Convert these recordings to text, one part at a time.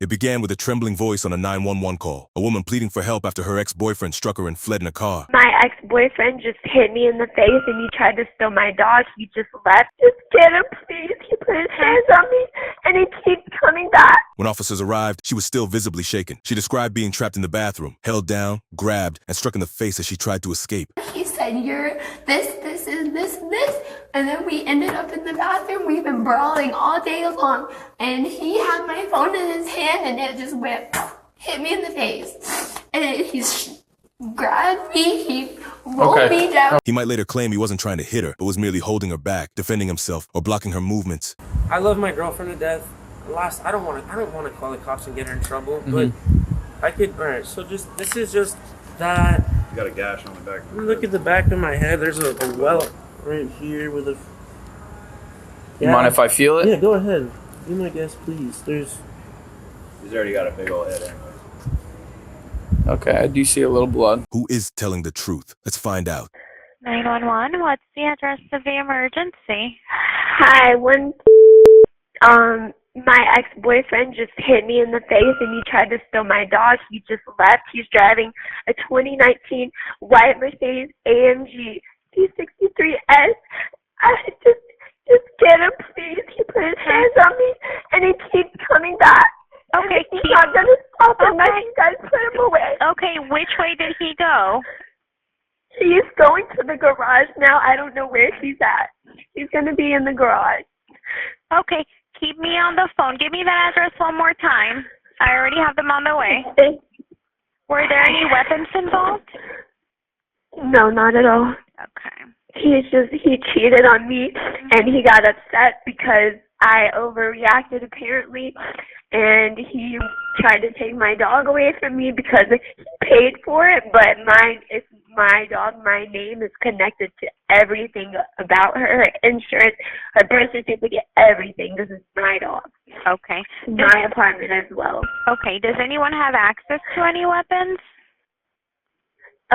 It began with a trembling voice on a 911 call, a woman pleading for help after her ex-boyfriend struck her and fled in a car. My ex-boyfriend just hit me in the face and he tried to steal my dog. He just left. Just get him, please. He put his hands on me and he keeps coming back. When officers arrived, she was still visibly shaken. She described being trapped in the bathroom, held down, grabbed, and struck in the face as she tried to escape. He said, you're this, and this, and this. And then we ended up in the bathroom. We've been brawling all day long. And he had my phone in his hand and it just went, hit me in the face. And he's grabbed me, he rolled me down. He might later claim he wasn't trying to hit her, but was merely holding her back, defending himself, or blocking her movements. I love my girlfriend to death. I don't want to call the cops and get her in trouble, but I could. All right, so this is just that. You got a gash on the back. Look at the back of my head. There's a well right here with a. You mind if I feel it? Yeah, go ahead. Be my guest, please. He's already got a big old head anyway. Okay, I do see a little blood. Who is telling the truth? Let's find out. 911, what's the address of the emergency? Hi, my ex-boyfriend just hit me in the face and he tried to steal my dog. He just left. He's driving a 2019 white Mercedes AMG C63S. Just get him, please. He put his hands on me and he keeps coming back. Okay, he's not gonna stop unless you guys put him away. Okay, which way did he go? He's going to the garage now. I don't know where he's at. He's gonna be in the garage. Okay, keep me on the phone. Give me that address one more time. I already have them on the way. Were there any weapons involved? No, not at all. Okay. He cheated on me and he got upset because I overreacted apparently, and he tried to take my dog away from me because he paid for it, but it's my dog. My name is connected to everything about her insurance, her birth certificate, everything. This is my dog. Okay. My apartment as well. Okay. Does anyone have access to any weapons?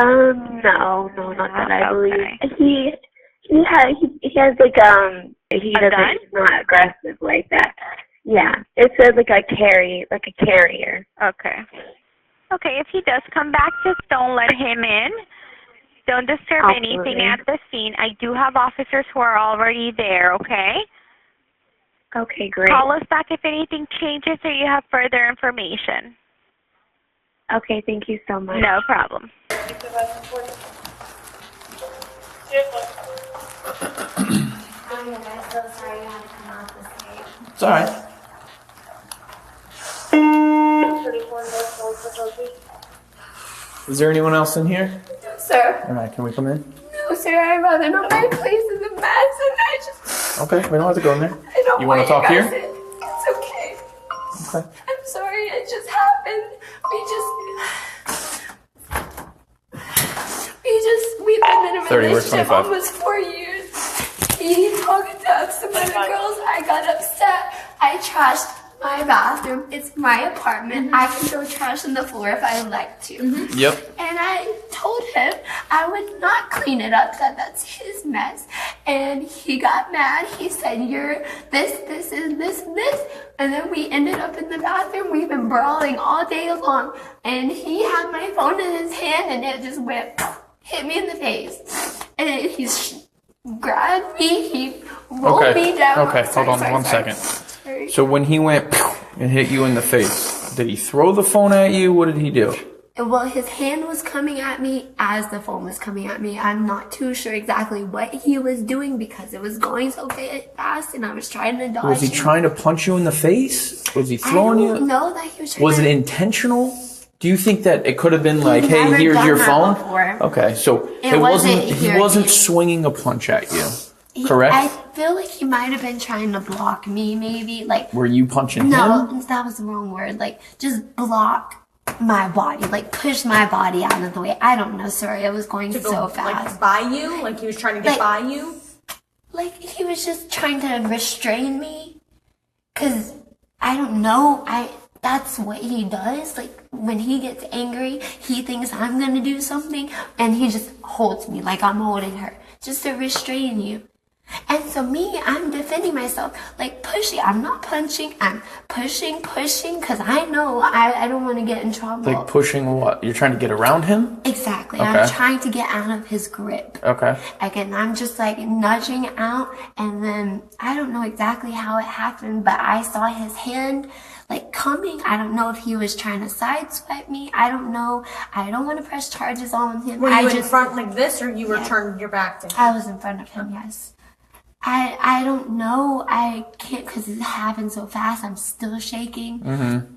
No, not that I believe. He has like he doesn't. gun? He's not aggressive like that. Yeah, it says like a carrier. Okay. Okay, if he does come back, just don't let him in. Don't disturb anything at the scene. I do have officers who are already there, okay? Okay, great. Call us back if anything changes or you have further information. Okay, thank you so much. No problem. I'm so sorry you had to come out this late. It's alright. Is there anyone else in here? No, sir. Alright, can we come in? No, sir. I'd rather know my place is a mess and I just... Okay, we don't have to go in there. I don't You want want to talk guys here? in. It's okay. Okay. I'm sorry. It just happened. We've been in a 30, where's relationship 25? almost 4 years. He talked to some other girls. I got upset. I trashed my bathroom. It's my apartment. I can throw trash on the floor if I like to. Yep. And I told him I would not clean it up, that's his mess. And he got mad. He said, you're this, and this, and this. And then we ended up in the bathroom. We've been brawling all day long. And he had my phone in his hand and it just went, hit me in the face. And he's grabbed me. He rolled me down. Okay, hold on one second. Sorry. So when he went and hit you in the face, did he throw the phone at you? What did he do? Well, his hand was coming at me as the phone was coming at me. I'm not too sure exactly what he was doing because it was going so fast and I was trying to dodge. Was he trying to punch you in the face? Was he throwing you? I don't know that he was trying Was to... it intentional? Do you think that it could have been like, He's hey, never here's done your that phone? before. Okay, so It wasn't he here. wasn't swinging a punch at you, correct? I feel like he might have been trying to block me, maybe. Like, Were you punching no, him? that was the wrong word. Like, just block my body. Like, push my body out of the way. I don't know, sorry. It was going so fast. Like by you? Like he was trying to get by you? Like, he was just trying to restrain me. Because, I don't know, that's what he does. Like, when he gets angry, he thinks I'm gonna do something, and he just holds me like I'm holding her, just to restrain you. And so me, I'm defending myself, like pushing. I'm not punching. I'm pushing, because I know I don't want to get in trouble. Like pushing what? You're trying to get around him? Exactly. Okay. I'm trying to get out of his grip. Okay. Again, I'm just like nudging out, and then I don't know exactly how it happened, but I saw his hand like coming. I don't know if he was trying to sideswipe me. I don't know. I don't want to press charges on him. Were you in front like this, or you were turned your back to him? I was in front of him, yes. I don't know. I can't, because it happened so fast. I'm still shaking. Mm-hmm.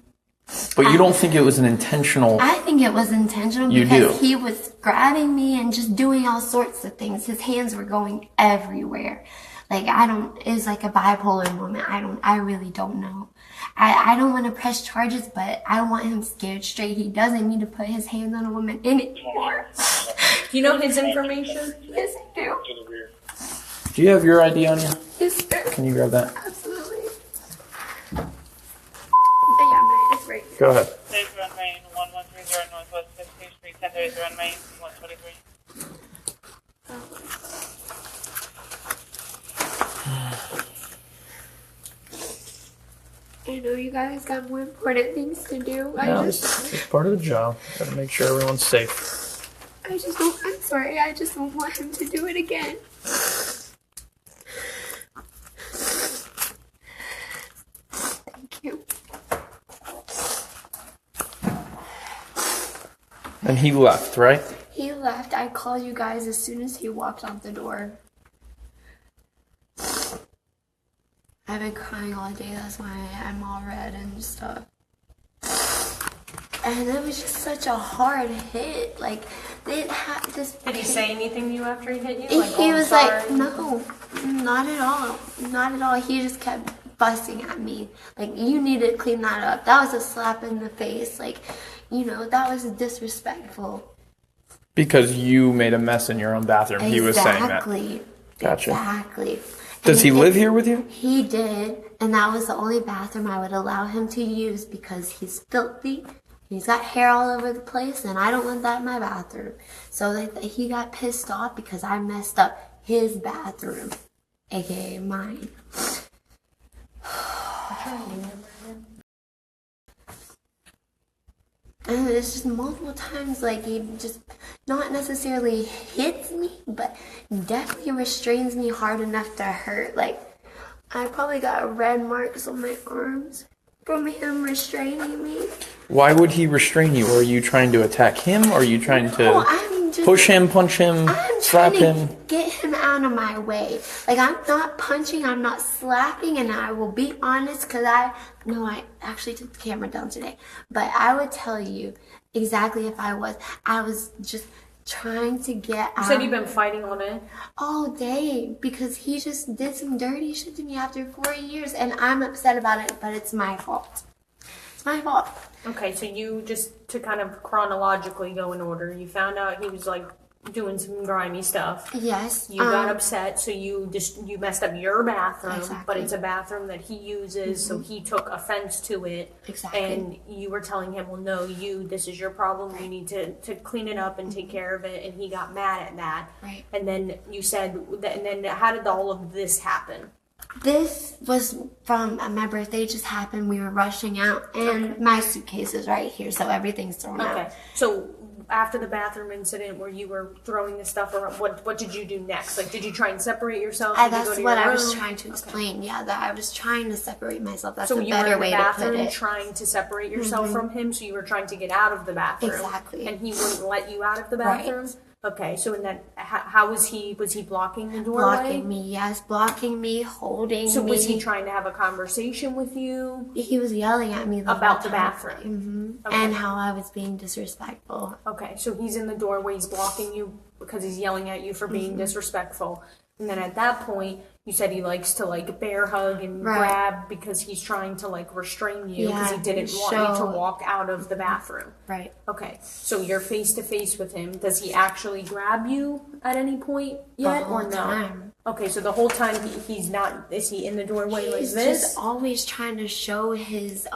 But you don't think it was an intentional... I think it was intentional You because do. he was grabbing me and just doing all sorts of things. His hands were going everywhere. Like, it's like a bipolar moment. I really don't know. I don't want to press charges, but I don't want him scared straight. He doesn't need to put his hands on a woman anymore. Do you know his information? Yes, I do. Do you have your ID on you? Yes, sir. Can you grab that? Absolutely. Yeah, mine is right here. Go ahead. There's runway 1130 Northwest 15th Street, 1030 runway 123. I know you guys got more important things to do. It's part of the job. Gotta make sure everyone's safe. I'm sorry, I just don't want him to do it again. Thank you. And he left, right? He left. I called you guys as soon as he walked out the door. I've been crying all day, that's why I'm all red and stuff. And it was just such a hard hit. Like, they had this. Did he say anything to you after he hit you? Like, He oh, was sorry? like, no, not at all. Not at all. He just kept fussing at me. Like, you need to clean that up. That was a slap in the face. Like, that was disrespectful. Because you made a mess in your own bathroom. Exactly. He was saying that. Gotcha. Exactly. Does he live here with you? He did, and that was the only bathroom I would allow him to use because he's filthy. He's got hair all over the place, and I don't want that in my bathroom. So he got pissed off because I messed up his bathroom, aka mine. And it's just multiple times, like, he just not necessarily hits me, but definitely restrains me hard enough to hurt. Like, I probably got red marks on my arms from him restraining me. Why would he restrain you? Are you trying to attack him? Or are you trying to push him, punch him, slap him? Get him out of my way. Like, I'm not punching, I'm not slapping, and I will be honest, because I actually took the camera down today, but I would tell you exactly if I was just trying to get out. You said you've been fighting on it? All day, because he just did some dirty shit to me after 4 years, and I'm upset about it, but it's my fault. It's my fault. Okay, so you just, to kind of chronologically go in order, you found out he was like doing some grimy stuff. Yes. You got upset, so you messed up your bathroom, Exactly. but it's a bathroom that he uses, so he took offense to it. Exactly. And you were telling him, well, no, this is your problem, you need to clean it up and take care of it, and he got mad at that. Right. And then you said, and then how did all of this happen? This was from my birthday just happened. We were rushing out, and my suitcase is right here, so everything's thrown out. Okay, so after the bathroom incident where you were throwing the stuff around, what did you do next? Like, did you try and separate yourself? Did you That's go to what your I was room? trying to explain. Yeah, that I was trying to separate myself. That's So a you were better in way the to put bathroom it. trying to separate yourself from him, so you were trying to get out of the bathroom. Exactly. And he wouldn't let you out of the Right. bathroom? Okay, so in that, how was he blocking the doorway? Blocking me, yes, blocking me, holding So me. was he trying to have a conversation with you? He was yelling at me About the whole time. bathroom? Okay. And how I was being disrespectful. Okay, so he's in the doorway, he's blocking you because he's yelling at you for being disrespectful. And then at that point, you said he likes to like bear hug and Right. grab because he's trying to like restrain you because Yeah, he didn't want you to walk out of the bathroom. Right. Okay, so you're face to face with him. Does he actually grab you at any point yet, or no? Time. Okay, so the whole time he's not. Is he in the doorway like He's this? just always trying to show his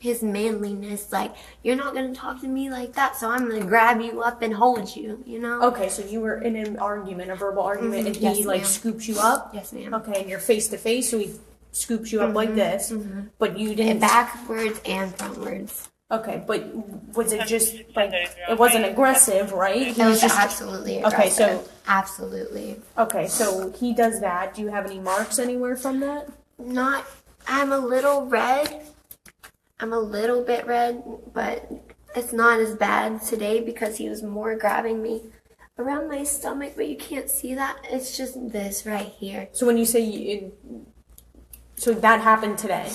his manliness, like, you're not gonna talk to me like that, so I'm gonna grab you up and hold you, you know? Okay, so you were in an argument, a verbal argument, and he Yes, like ma'am. scoops you up? Yes, ma'am. Okay, and you're face to face, so he scoops you up like this, but you didn't. And backwards and frontwards. Okay, but was it just like, it wasn't aggressive, right? He It was just. absolutely Okay, aggressive. so. Absolutely. Okay, so he does that. Do you have any marks anywhere from that? Not, I'm a little red. I'm a little bit red, but it's not as bad today because he was more grabbing me around my stomach, but you can't see that. It's just this right here. So when you say so that happened today?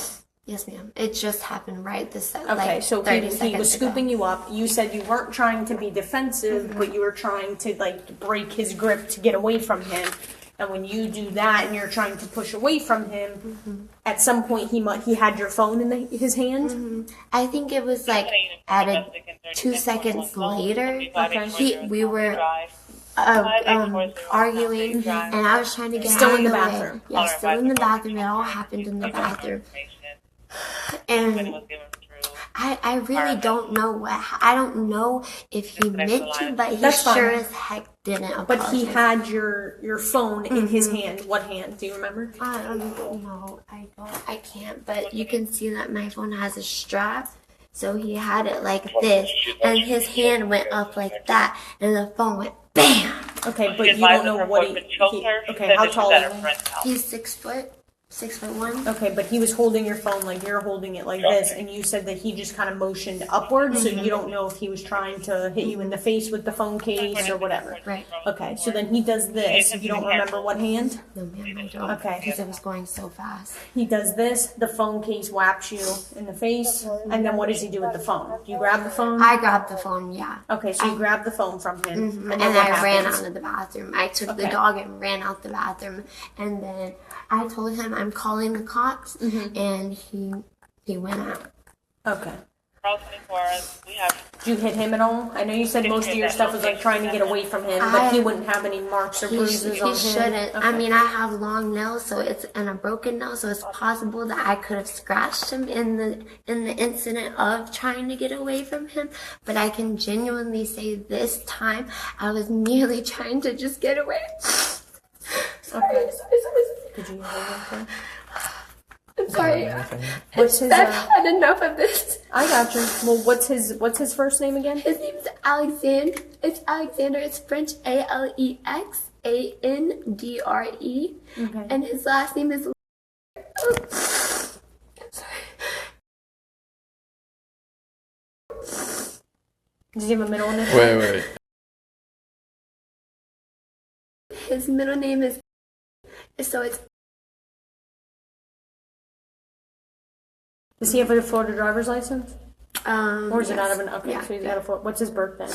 Yes, ma'am. It just happened right this second. Okay, like so 30 he seconds was scooping ago. you up. You said you weren't trying to be defensive, but you were trying to like break his grip to get away from him. And when you do that and you're trying to push away from him, at some point he had your phone in his hand. I think it was like added 2 seconds later. We were arguing, and I was trying to get Still out in of the the bathroom. way. Yeah, still in the bathroom. It all happened in the bathroom. And I really don't know I don't know if he meant to, but he That's fine. sure as heck didn't apologize. But he had your phone in his hand. What hand? Do you remember? I don't know. I can't. But you can see that my phone has a strap. So he had it like this, and his hand went up like that, and the phone went BAM! Okay, but you don't know what okay, how tall is he? He's 6 foot. 6'1". Okay, but he was holding your phone like you're holding it like this, and you said that he just kind of motioned upwards, so you don't know if he was trying to hit you in the face with the phone case or whatever. Right. Okay, so then he does this. You don't remember what hand? No, ma'am, I don't. Okay. Because it was going so fast. He does this, the phone case whaps you in the face, and then what does he do with the phone? Do you grab the phone? I grabbed the phone, yeah. Okay, so you grab the phone from him, And then what I ran happens? out of the bathroom. I took the Okay. dog and ran out the bathroom. And then I told him I'm calling the cops. And he went out. Okay. Roll 24, we have Did you hit him at all? I know you said most of your stuff was like trying to get away from him, but he wouldn't have any marks or bruises on him. He shouldn't. Okay. I mean, I have long nails, so it's and a broken nail, so it's possible that I could have scratched him in the incident of trying to get away from him. But I can genuinely say this time I was nearly trying to just get away. Okay. Sorry. Did you hold him? I'm sorry. What's his? I've had enough of this. I got you. Well, what's his first name again? His name is Alexander. It's Alexander. It's French. Alexandre. Okay. And his last name is. Does he have a middle name? Wait. His middle name is. So it's. Does he have a Florida driver's license? Or is it out of an? Okay, Yeah, so he's out of Florida. What's his birthday?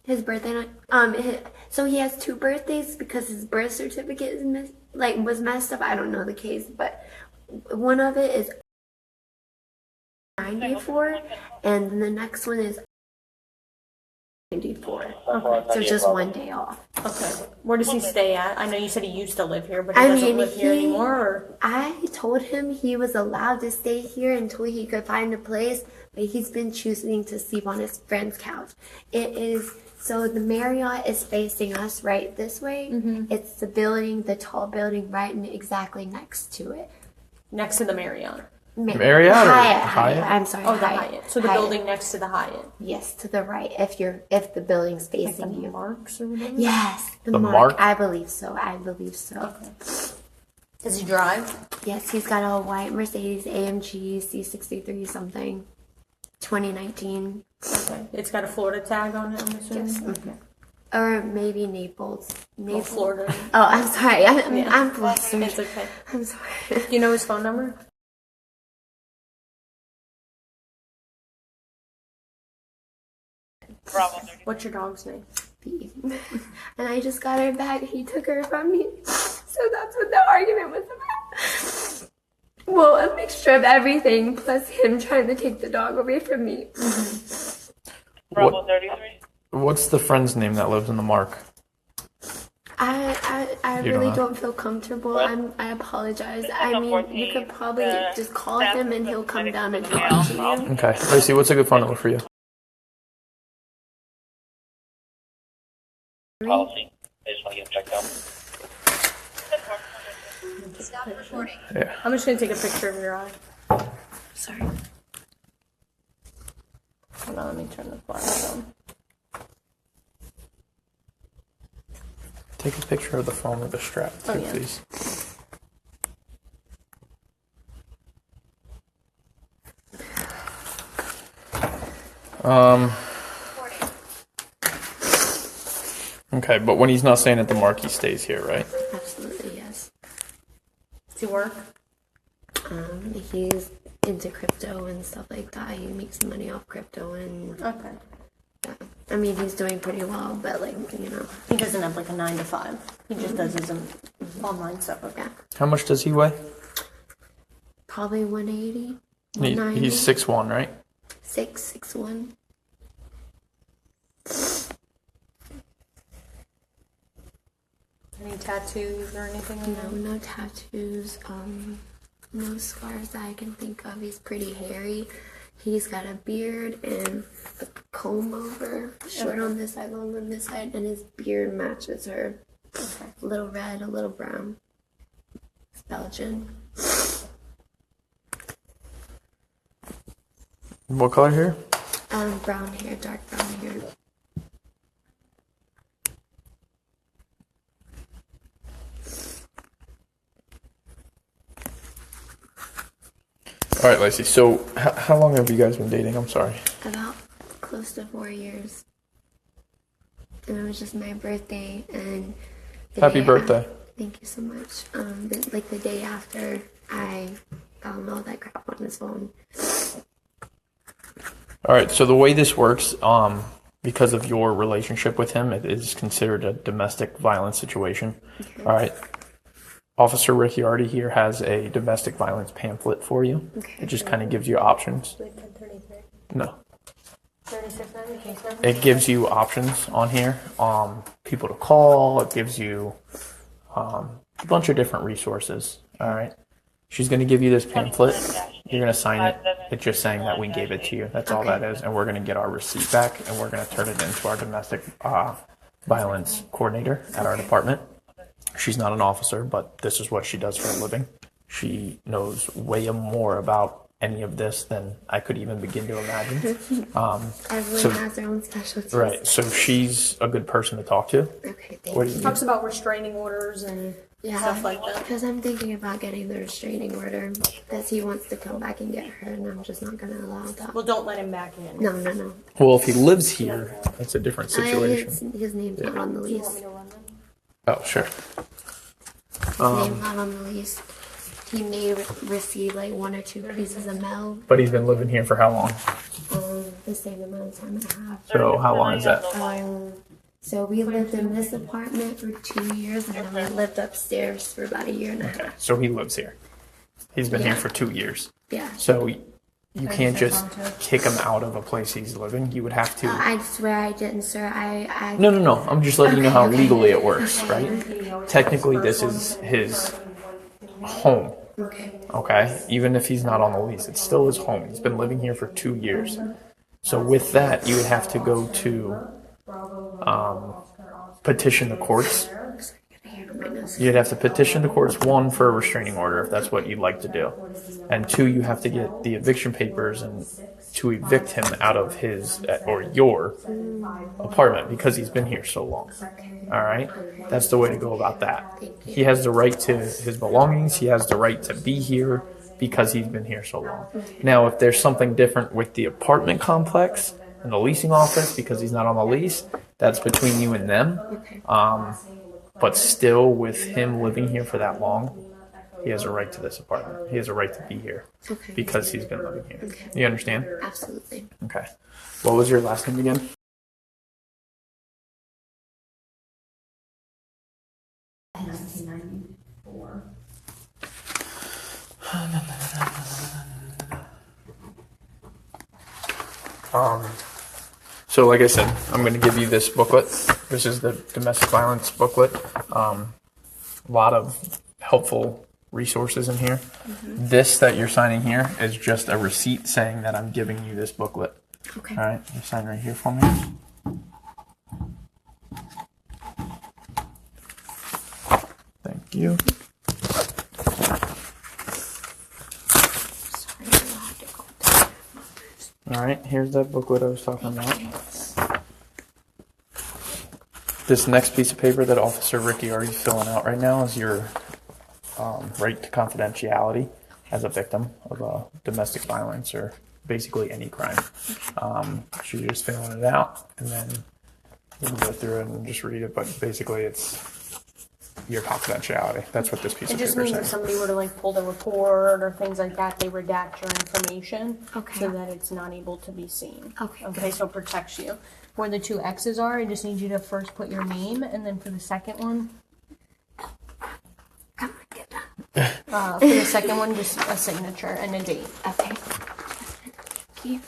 His birthday. So he has 2 birthdays because his birth certificate is was messed up. I don't know the case, but one of it is 94, and the next one is 94. Okay. So just one day off. Okay. Where does he stay at? I know you said he used to live here, but he I doesn't mean, live here anymore. Or? I told him he was allowed to stay here until he could find a place, but he's been choosing to sleep on his friend's couch. It is, so the Marriott is facing us right this way. It's the building, the tall building right exactly next to it. Next to the Marriott. Marriott or Hyatt? I'm sorry. Oh, the Hyatt. So the building next to the Hyatt. Yes, to the right. If the building's facing you. Marks or whatever. Yes, The Mark? I believe so. Okay. Does he drive? Yes, he's got a white Mercedes AMG C63 something, 2019. Okay. It's got a Florida tag on it, I'm assuming? Yes. Okay. Or maybe Naples. Well, Florida. Oh, I'm sorry. I'm flustered. It's okay. I'm sorry. Do you know his phone number? Bravo 30. What's your dog's name? And I just got her back. He took her from me. So that's what the argument was about. Well, a mixture of everything, plus him trying to take the dog away from me. Bravo 33. What's the friend's name that lives in the Mark? I You really don't don't feel comfortable. I apologize. I mean, you could probably just call him and he'll come down and talk to you. Okay. Lacey, what's a good phone number for you? Policy. I just want to get checked out. Stop recording. Yeah. I'm just gonna take a picture of your eye. Sorry. Hold on, let me turn the flash on. Take a picture of the phone with the strap, too, Oh, yeah. please. Okay, but when he's not staying at the Mark, he stays here, right? Absolutely, yes. Does he work? He's into crypto and stuff like that. He makes money off crypto and Okay. yeah. I mean, he's doing pretty well, but like, you know. He doesn't have like a 9 to 5. He just does his online stuff. Okay. Yeah. How much does he weigh? Probably 180. He's 6'1", right? 6'1". Any tattoos or anything like that? No tattoos, no scars that I can think of. He's pretty hairy. He's got a beard and a comb over, short on this side, long on this side, and his beard matches her. A little red, a little brown. It's Belgian. What color hair? Brown hair, dark brown hair. All right, Lacey. So, how long have you guys been dating? I'm sorry. About close to 4 years. And it was just my birthday, and Happy birthday. thank you so much. Like the day after, I found all that crap on his phone. All right. So the way this works, because of your relationship with him, it is considered a domestic violence situation. Okay. All right. Officer Ricciardi here has a domestic violence pamphlet for you. Okay. It just kind of gives you options. 1033. No. 3690 case number. It gives you options on here, people to call. It gives you a bunch of different resources. All right. She's going to give you this pamphlet. You're going to sign it. It's just saying that we gave it to you. That's all that is. And we're going to get our receipt back, and we're going to turn it into our domestic violence coordinator at our department. She's not an officer, but this is what she does for a living. She knows way more about any of this than I could even begin to imagine. Everyone has their own specialties. Right. So she's a good person to talk to. Okay, thank What do you. you Talks about restraining orders and stuff like that. Because I'm thinking about getting the restraining order because he wants to come back and get her, and I'm just not going to allow that. Well, don't let him back in. No. Well, if he lives here, it's a different situation. His name's not on the Do you want lease. me to run them? Oh, sure. His name's not on the lease. He may receive like 1 or 2 pieces of mail. But he's been living here for how long? The same amount of time and a half. So how long is that? So we lived in this apartment for 2 years, and then we lived upstairs for about 1.5 years. So he lives here. He's been here for 2 years. Yeah. So you can't just kick him out of a place he's living. You would have to. I swear I didn't, sir. I No. I'm just letting you know how Okay. legally it works, right? Technically, this is his home. Okay. Okay? Even if he's not on the lease, it's still his home. He's been living here for 2 years. So with that, you would have to go to petition the courts. You'd have to petition the courts, 1, for a restraining order, if that's what you'd like to do. And 2, you have to get the eviction papers and to evict him out of his or your apartment because he's been here so long. All right? That's the way to go about that. He has the right to his belongings. He has the right to be here because he's been here so long. Now, if there's something different with the apartment complex and the leasing office because he's not on the lease, that's between you and them. But still, with him living here for that long, he has a right to this apartment. He has a right to be here because he's been living here. Okay. You understand? Absolutely. Okay. What was your last name again? So like I said, I'm going to give you this booklet. This is the domestic violence booklet. A lot of helpful resources in here. This that you're signing here is just a receipt saying that I'm giving you this booklet. Okay. All right, you sign right here for me. Thank you. All right, here's that booklet I was talking about. This next piece of paper that Officer Ricky already filling out right now is your right to confidentiality as a victim of domestic violence or basically any crime. She's just filling it out, and then you can go through it and just read it, but basically it's your confidentiality. That's what this piece It of just paper means says. if somebody were to like pull the report or things like that, they redact your information Okay. so that it's not able to be seen. Okay, Okay, good. so it protects you. Where the two X's are, I just need you to first put your name, and then for the second one, Come on, get done. for the second one, just a signature and a date. Okay. Thank you.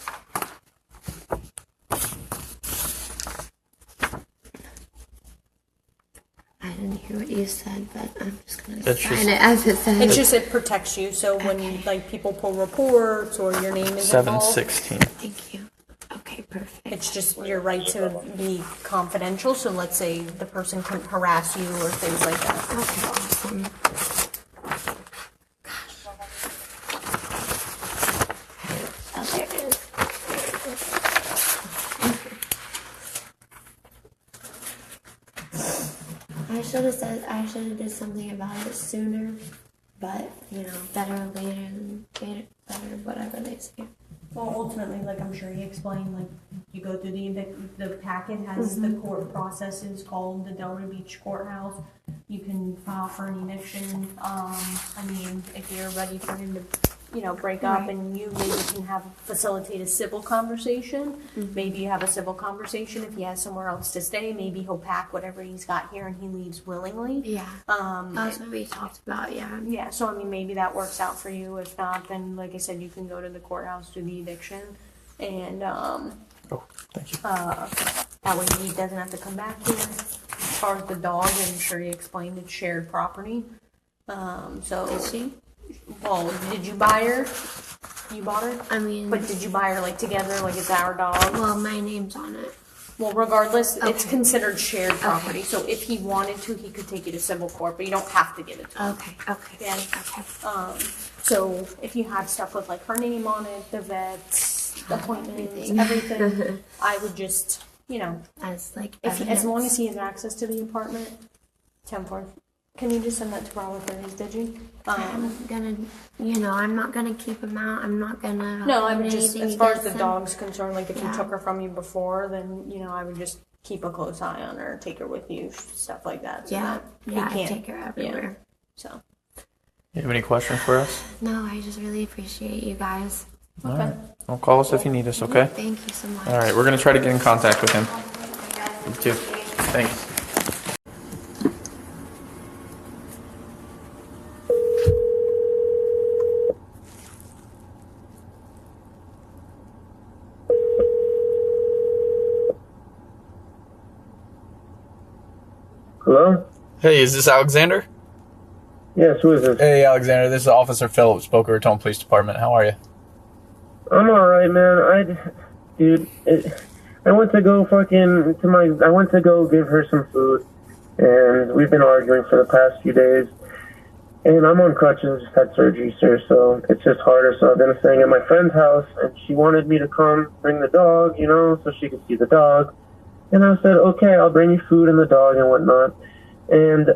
I didn't hear what you said, but I'm just gonna That's sign just- it as it says. It's just it protects you. So when like people pull reports or your name is involved, 716. Thank you. Okay, perfect. it's just your right to be confidential. So let's say the person can harass you or things like that. Okay, awesome. Oh, there it is. I should have did something about it sooner, but you know, better later than better, whatever they say. Well, ultimately, like I'm sure he explained, like you go through the packet has the court processes called the Delray Beach Courthouse. You can file for an eviction. I mean, if you're ready for him to, you know, break up, Right. and you maybe can facilitate a civil conversation. Maybe you have a civil conversation. If he has somewhere else to stay, maybe he'll pack whatever he's got here and he leaves willingly. Yeah. That's what we talked about. Yeah. Yeah, so I mean, maybe that works out for you. If not, then like I said, you can go to the courthouse, do the eviction, and Oh, thank you. that way he doesn't have to come back here. As far as the dog, I'm sure he explained it's shared property. So, Did she? well, did you buy her? You bought her? I mean, But did you buy her like together, like it's our dog? well, my name's on it. Well, regardless, it's Okay. considered shared property. So if he wanted to, he could take you to civil court, but you don't have to give it to him. Okay. Okay. Yeah. Okay. So if you have stuff with like her name on it, the vet's appointments, Everything. everything, I would just, you know, As like as long as he has access to the apartment, 10-4. Can you just send that to Robert for his digi? I'm gonna, you know, I'm not gonna keep him out. I'm not gonna. No, I hold would just, anything as far as against the him. dog's concerned, like if you Yeah. took her from you before, then, you know, I would just keep a close eye on her, take her with you, stuff like that. So Yeah. that he Yeah. I can't- take her everywhere. So, You have any questions for us? No, I just really appreciate you guys. All right. Well, call us if you need us, okay? Thank you so much. All right, we're going to try to get in contact with him. You too. Thanks. Hello? Hey, is this Alexander? Yes, who is this? Hey, Alexander, this is Officer Phillips, Boca Raton Police Department. How are you? I'm alright, man. I went to go I went to go give her some food, and we've been arguing for the past few days. And I'm on crutches, just had surgery, sir, so it's just harder. So I've been staying at my friend's house, and she wanted me to come bring the dog, you know, so she could see the dog. And I said, okay, I'll bring you food and the dog and whatnot. And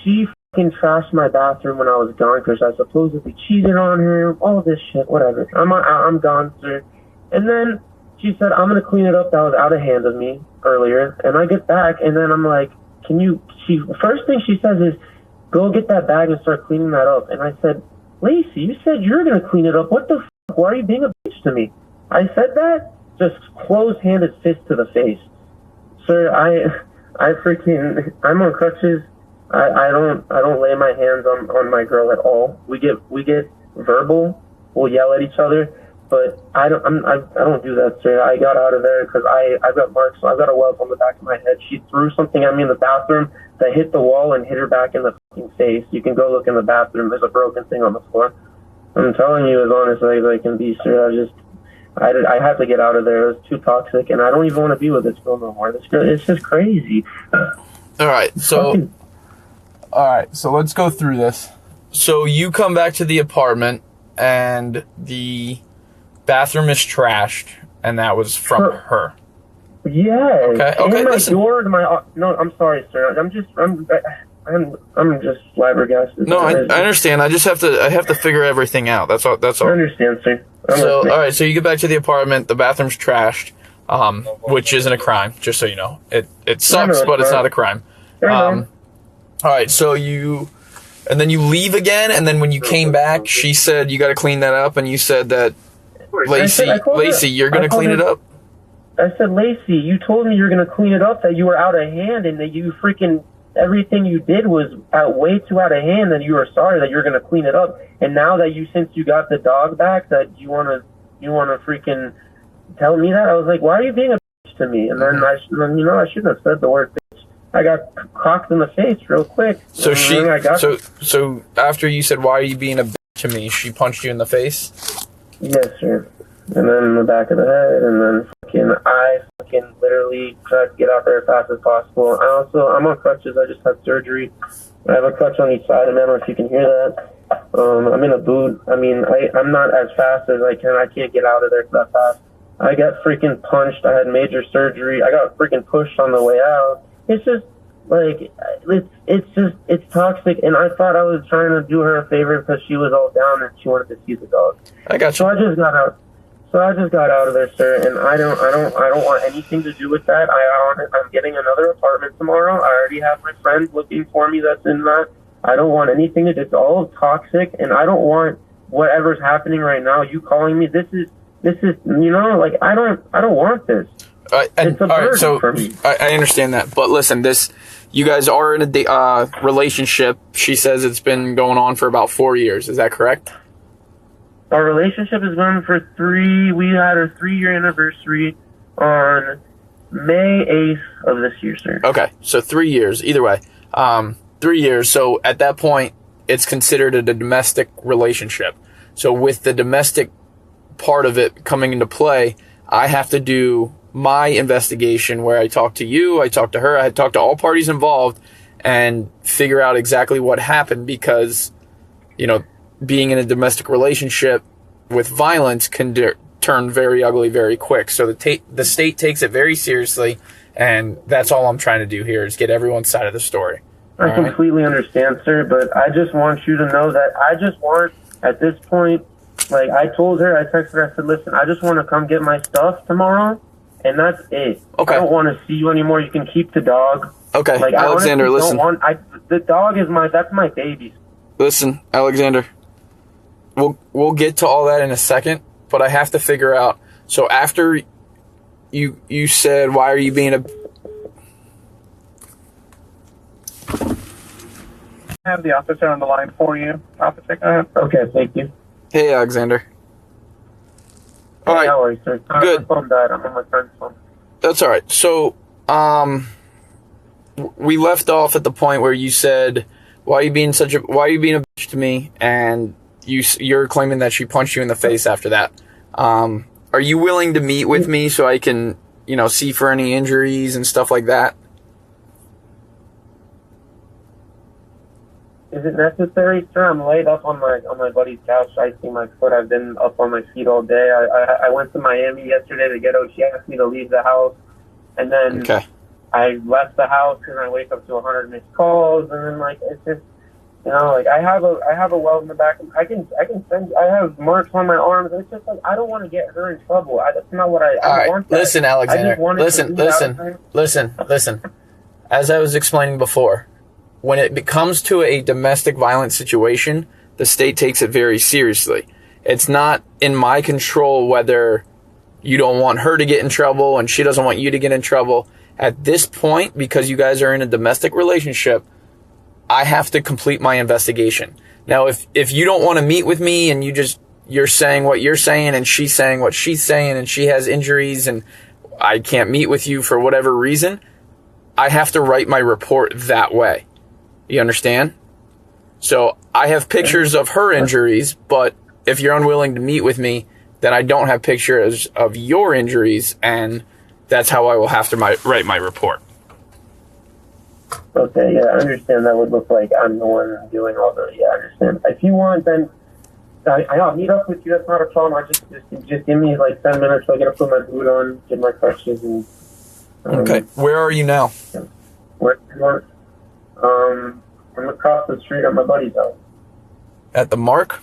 she fucking trashed my bathroom when I was gone because I supposedly cheated on her, all this shit, whatever. I'm gone, sir. And then she said, I'm going to clean it up. That was out of hand of me earlier. And I get back, and then I'm like, first thing she says is, go get that bag and start cleaning that up. And I said, Lacey, you said you're going to clean it up. What the fuck? Why are you being a bitch to me? I said that, just close-handed fist to the face. Sir, I'm on crutches. I don't lay my hands on my girl at all. We get verbal. We'll yell at each other. But I don't do that, sir. I got out of there because I got marks. I got a welt on the back of my head. She threw something at me in the bathroom that hit the wall and hit her back in the fucking face. You can go look in the bathroom. There's a broken thing on the floor. I'm telling you as honestly as I can be, sir. I had to get out of there. It was too toxic, and I don't even want to be with this girl no more. This girl, it's just crazy. All right, so let's go through this. So you come back to the apartment, and the bathroom is trashed, and that was from her. Yeah. Okay. And my listen. door, no, I'm sorry, sir. I'm just flabbergasted. No, I understand. I have to figure everything out. That's all. I understand, sir. All right. So you get back to the apartment. The bathroom's trashed, which isn't a crime. Just so you know, it sucks, but it's not a crime. All right. So and then you leave again, and then when you came back, she said you got to clean that up, and you said that Lacey, you're gonna clean it up. I said, Lacey, you told me you're gonna clean it up, that you were out of hand, and that you freaking everything you did was way too out of hand, and you were sorry that you were gonna clean it up. And now that since you got the dog back, that you wanna freaking tell me that? I was like, why are you being a bitch to me? And then I shouldn't have said the word bitch. I got cocked in the face real quick. So so after you said, why are you being a bitch to me, she punched you in the face? Yes, sir. And then in the back of the head, and then I literally tried to get out there as fast as possible. I'm on crutches. I just had surgery. I have a crutch on each side, and I don't know if you can hear that. I'm in a boot. I mean, I'm not as fast as I can. I can't get out of there that fast. I got freaking punched. I had major surgery. I got freaking pushed on the way out. It's just like it's toxic, and I thought I was trying to do her a favor because she was all down and she wanted to see the dog. I got you. So I just got out of there, sir, and I don't want anything to do with that. I'm getting another apartment tomorrow. I already have my friend looking for me that's in that. I don't want anything to do. It's all toxic, and I don't want whatever's happening right now. You calling me? This is I don't want this. It's a burden for me. I understand that, but listen, you guys are in a relationship. She says it's been going on for about 4 years. Is that correct? Our relationship is going for 3. We had our 3-year anniversary on May 8th of this year, sir. Okay, so 3 years. Either way, 3 years. So at that point, it's considered a domestic relationship. So with the domestic part of it coming into play, I have to do my investigation where I talk to you, I talk to her, I talk to all parties involved and figure out exactly what happened, because, being in a domestic relationship with violence can turn very ugly very quick. So the state takes it very seriously, and that's all I'm trying to do here is get everyone's side of the story. I completely understand, sir, but I just want you to know that I just want, at this point, like I told her, I texted her, I said, listen, I just want to come get my stuff tomorrow, and that's it. Okay. I don't want to see you anymore. You can keep the dog. Okay, like, Alexander, listen. The dog is that's my baby. Listen, Alexander, we'll get to all that in a second, but I have to figure out. So after you said, why are you being a... I have the officer on the line for you. Officer, go ahead. Okay, thank you. Hey, Alexander. All right. How are you, sir? Good. My phone died. I'm on my friend's phone. That's all right. So, we left off at the point where you said, why are you being a bitch to me? And you're claiming that she punched you in the face after that. Are you willing to meet with me so I can, see for any injuries and stuff like that? Is it necessary, sir? I'm laid up on my buddy's couch, icing my foot. I've been up on my feet all day. I went to Miami yesterday to get out. She asked me to leave the house, and then I left the house, and I wake up to 100 missed calls, and then it's just, I have a welt in the back. I can send. I have marks on my arms. It's just I don't want to get her in trouble. That's not what I want. That. Listen, Alexander. Listen. As I was explaining before, when it comes to a domestic violence situation, the state takes it very seriously. It's not in my control whether you don't want her to get in trouble and she doesn't want you to get in trouble. At this point, because you guys are in a domestic relationship, I have to complete my investigation. Now, if you don't want to meet with me and you just you're saying what you're saying and she's saying what she's saying and she has injuries and I can't meet with you for whatever reason, I have to write my report that way. You understand? So I have pictures of her injuries, but if you're unwilling to meet with me, then I don't have pictures of your injuries, and that's how I will have to write my report. Okay, yeah, I understand. That would look like I'm the one doing all the. Yeah, I understand. If you want, then I'll meet up with you. That's not a problem. I just give me like 10 minutes. So I gotta put my boot on, get my crutches, and. Okay, where are you now? Where? I'm across the street at my buddy's house. At the Mark?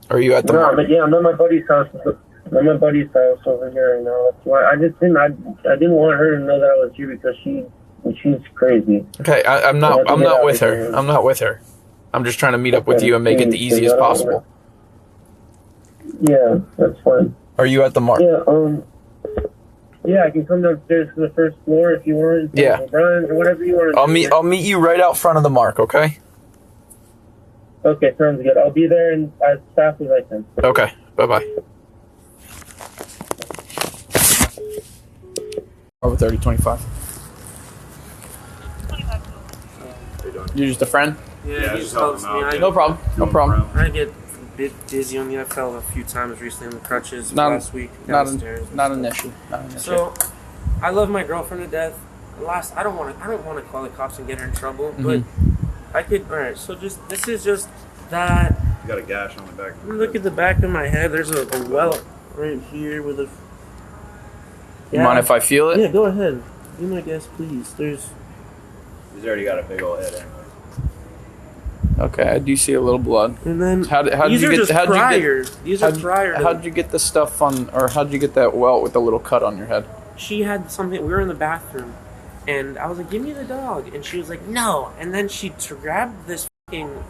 Are you at the Mark? But yeah, I'm at my buddy's house. I'm at my buddy's house over here right now. That's why I didn't want her to know that I was you because she's crazy. Okay, I'm not with her. I'm not with her. I'm just trying to meet up with you and make it the easiest possible. Yeah, that's fine. Are you at the Mark? Yeah, I can come downstairs to the first floor if you want. Yeah. Brian, or whatever you want. I'll meet you right out front of the Mark, okay? Okay, sounds good. I'll be there as fast as I can. Okay, bye-bye. Over 3025. You're just a friend? Yeah, he just helps me. No problem. No problem. I get a bit dizzy on me. I fell a few times recently on the crutches last week downstairs. Not an issue. So, I love my girlfriend to death. I don't want to call the cops and get her in trouble, but I could. All right, so this is just that. You got a gash on the back. Look at the back of my head. There's a welt right here with a. You mind if I feel it? Yeah, go ahead. Be my guest, please. He's already got a big old head anyway. Okay, I do see a little blood. And then how did you get how'd you get the stuff on, or how'd you get that welt with the little cut on your head? She had something. We were in the bathroom, and I was like, "Give me the dog," and she was like, "No." And then she grabbed this fucking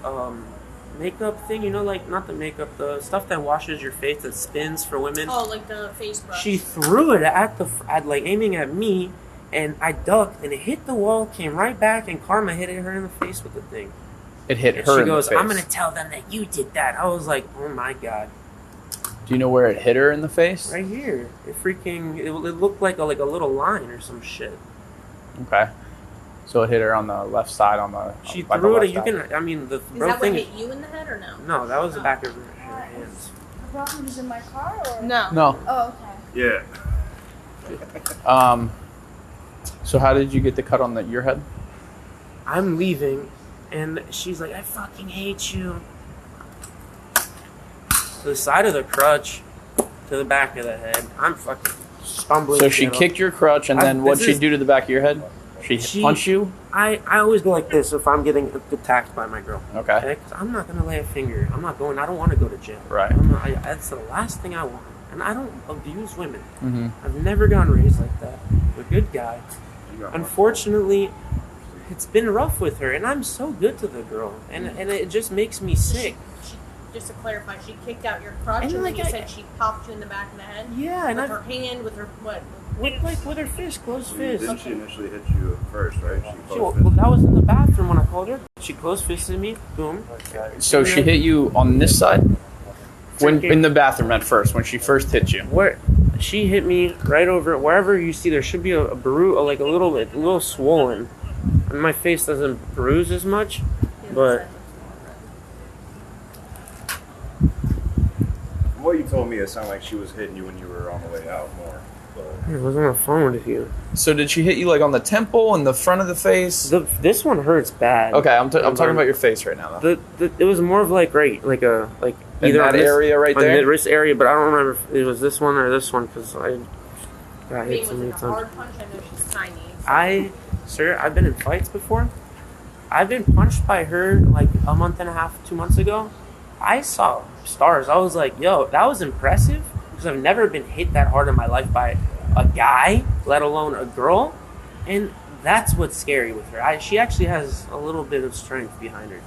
makeup thing, you know, like not the makeup, the stuff that washes your face that spins for women. Oh, like the face brush. She threw it at like aiming at me, and I ducked, and it hit the wall, came right back, and Karma hit her in the face with the thing. It hit and her she in goes, the face. I'm gonna tell them that you did that. I was like, oh my god. Do you know where it hit her in the face? Right here. It looked like a little line or some shit. Okay. So it hit her on the left side on the. She threw it. You can. I mean, the Is that what hit you in the head or no? No, that was the back of her hands. The problem is in my car, or no? No. Oh, okay. Yeah. So how did you get the cut on your head? I'm leaving, and she's like, "I fucking hate you." To the side of the crutch, to the back of the head. I'm fucking stumbling. So she kicked your crutch, and then what'd she do to the back of your head? She punched you? I always go like this if I'm getting attacked by my girl. Okay. 'Cause I'm not going to lay a finger. I don't want to go to jail. Right. That's the last thing I want. And I don't abuse women. Mm-hmm. I've never gotten raised like that. I'm a good guy. Unfortunately, it's been rough with her, and I'm so good to the girl. And it just makes me sick. Just to clarify, she kicked out your crutch, and like you said she popped you in the back of the head? Yeah, and with her hand, with her what? With her fist, closed fist. Didn't she initially hit you first, right? Well, that was in the bathroom when I called her. She closed fisted me. Boom. So she hit you on this side? When in the bathroom at first, when she first hit you? Where she hit me right over wherever you see there should be a bruise, like a little swollen. And my face doesn't bruise as much, but. From what you told me, it sounded like she was hitting you when you were on the way out more. I was on the phone with you. So did she hit you like on the temple and the front of the face? This one hurts bad. Okay, I'm talking about your face right now, though. It was more of like in either that area right there, on the wrist area, but I don't remember if it was this one or this one because I got hit so many times. Hard punch? I know she's tiny. Sir, I've been in fights before. I've been punched by her like a month and a half, 2 months ago. I saw stars. I was like, yo, that was impressive because I've never been hit that hard in my life by a guy, let alone a girl. And that's what's scary with her. She actually has a little bit of strength behind her.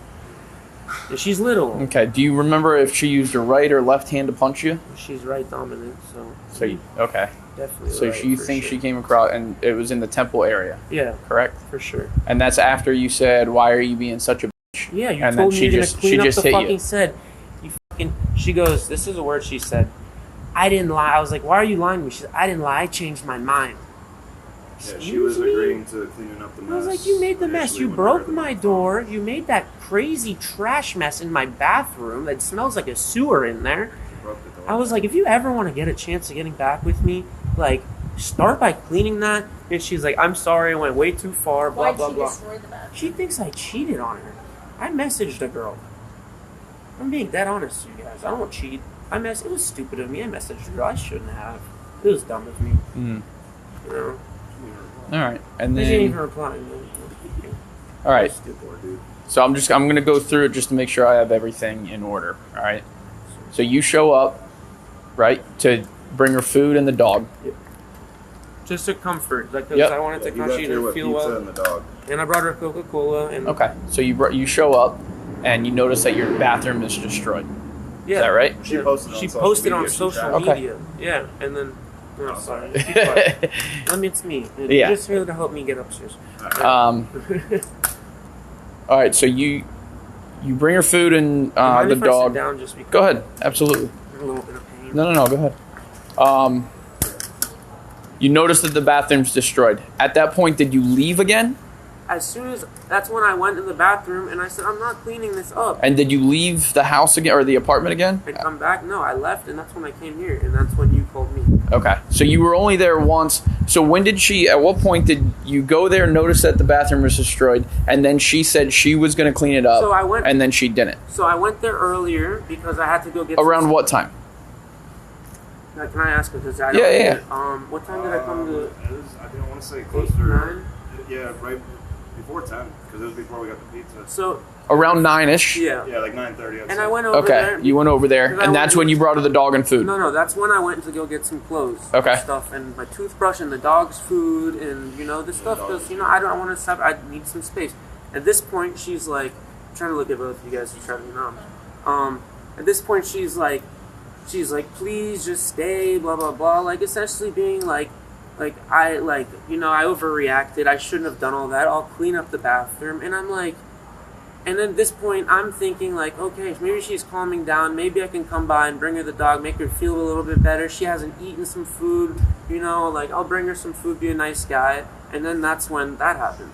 And she's little. Okay, do you remember if she used her right or left hand to punch you? She's right dominant, so. Okay. Definitely. So right, you think she came across, and it was in the temple area? Yeah. Correct? For sure. And that's after you said, why are you being such a bitch? Yeah, you And told then me you're gonna she clean up just the hit fucking you. set. You fucking. She goes, this is a word she said. I didn't lie. I was like, why are you lying to me? She said, I didn't lie. I changed my mind. Yeah, she was agreeing to cleaning up the mess. I was like, you made the mess. initially You when broke we were my door. You made that crazy trash mess in my bathroom that smells like a sewer in there. broke the door. I was like, if you ever want to get a chance of getting back with me, like, start by cleaning that. And she's like, I'm sorry, I went way too far, blah, Why'd blah, she blah. destroy the bathroom? She thinks I cheated on her. I messaged a girl. I'm being dead honest with you guys. I don't cheat. It was stupid of me. I messaged a girl. I shouldn't have. It was dumb of me. Mm. You know? All right, and She didn't even then reply. all right. Stupid, dude. So I'm gonna go through it just to make sure I have everything in order. All right. So you show up, right, to bring her food and the dog. Just to comfort. Like, 'cause Yep. I wanted to You come. got She there didn't with feel pizza well. and the dog. And I brought her Coca-Cola. And Okay. So you show up, and you notice that your bathroom is destroyed. Yeah. Is that right? She posted on She social posted media. on She social tagged media. Yeah, and then. Oh, sorry. Keep quiet. It's me. Yeah. Just here to help me get upstairs. All right. So you bring her food and Mind the if I dog. sit down just because Go ahead. Absolutely. I'm a little bit of pain. No. Go ahead. You notice that the bathroom's destroyed. At that point, did you leave again? As soon as that's when I went in the bathroom and I said, I'm not cleaning this up. And did you leave the house again or the apartment again? And come back? No, I left, and that's when I came here, and that's when you called me. Okay. So you were only there once. So when did at what point did you go there, notice that the bathroom was destroyed, and then she said she was going to clean it up, So I went- and then she didn't? So I went there earlier because I had to go get. Around some, what time? Can I ask? Because I don't. Yeah. What time did I come to? It was, I didn't want to say 8, closer. 9? Yeah, right before 10, because it was before we got the pizza. So. Around 9ish? Yeah. Yeah, like 9:30. And I went over Okay. there. You went over there, Because I and went that's when you brought her the dog and food. No, that's when I went to go get some clothes. Okay. And stuff and my toothbrush and the dog's food and this stuff because I don't want to stop. I need some space. At this point, she's like, I'm trying to look at both of you guys. You try to be mom. At this point, she's like, please just stay. Blah blah blah. Like essentially being like I overreacted. I shouldn't have done all that. I'll clean up the bathroom. And I'm like. And at this point, I'm thinking like, okay, maybe she's calming down. Maybe I can come by and bring her the dog, make her feel a little bit better. She hasn't eaten some food, like I'll bring her some food, be a nice guy. And then that's when that happened.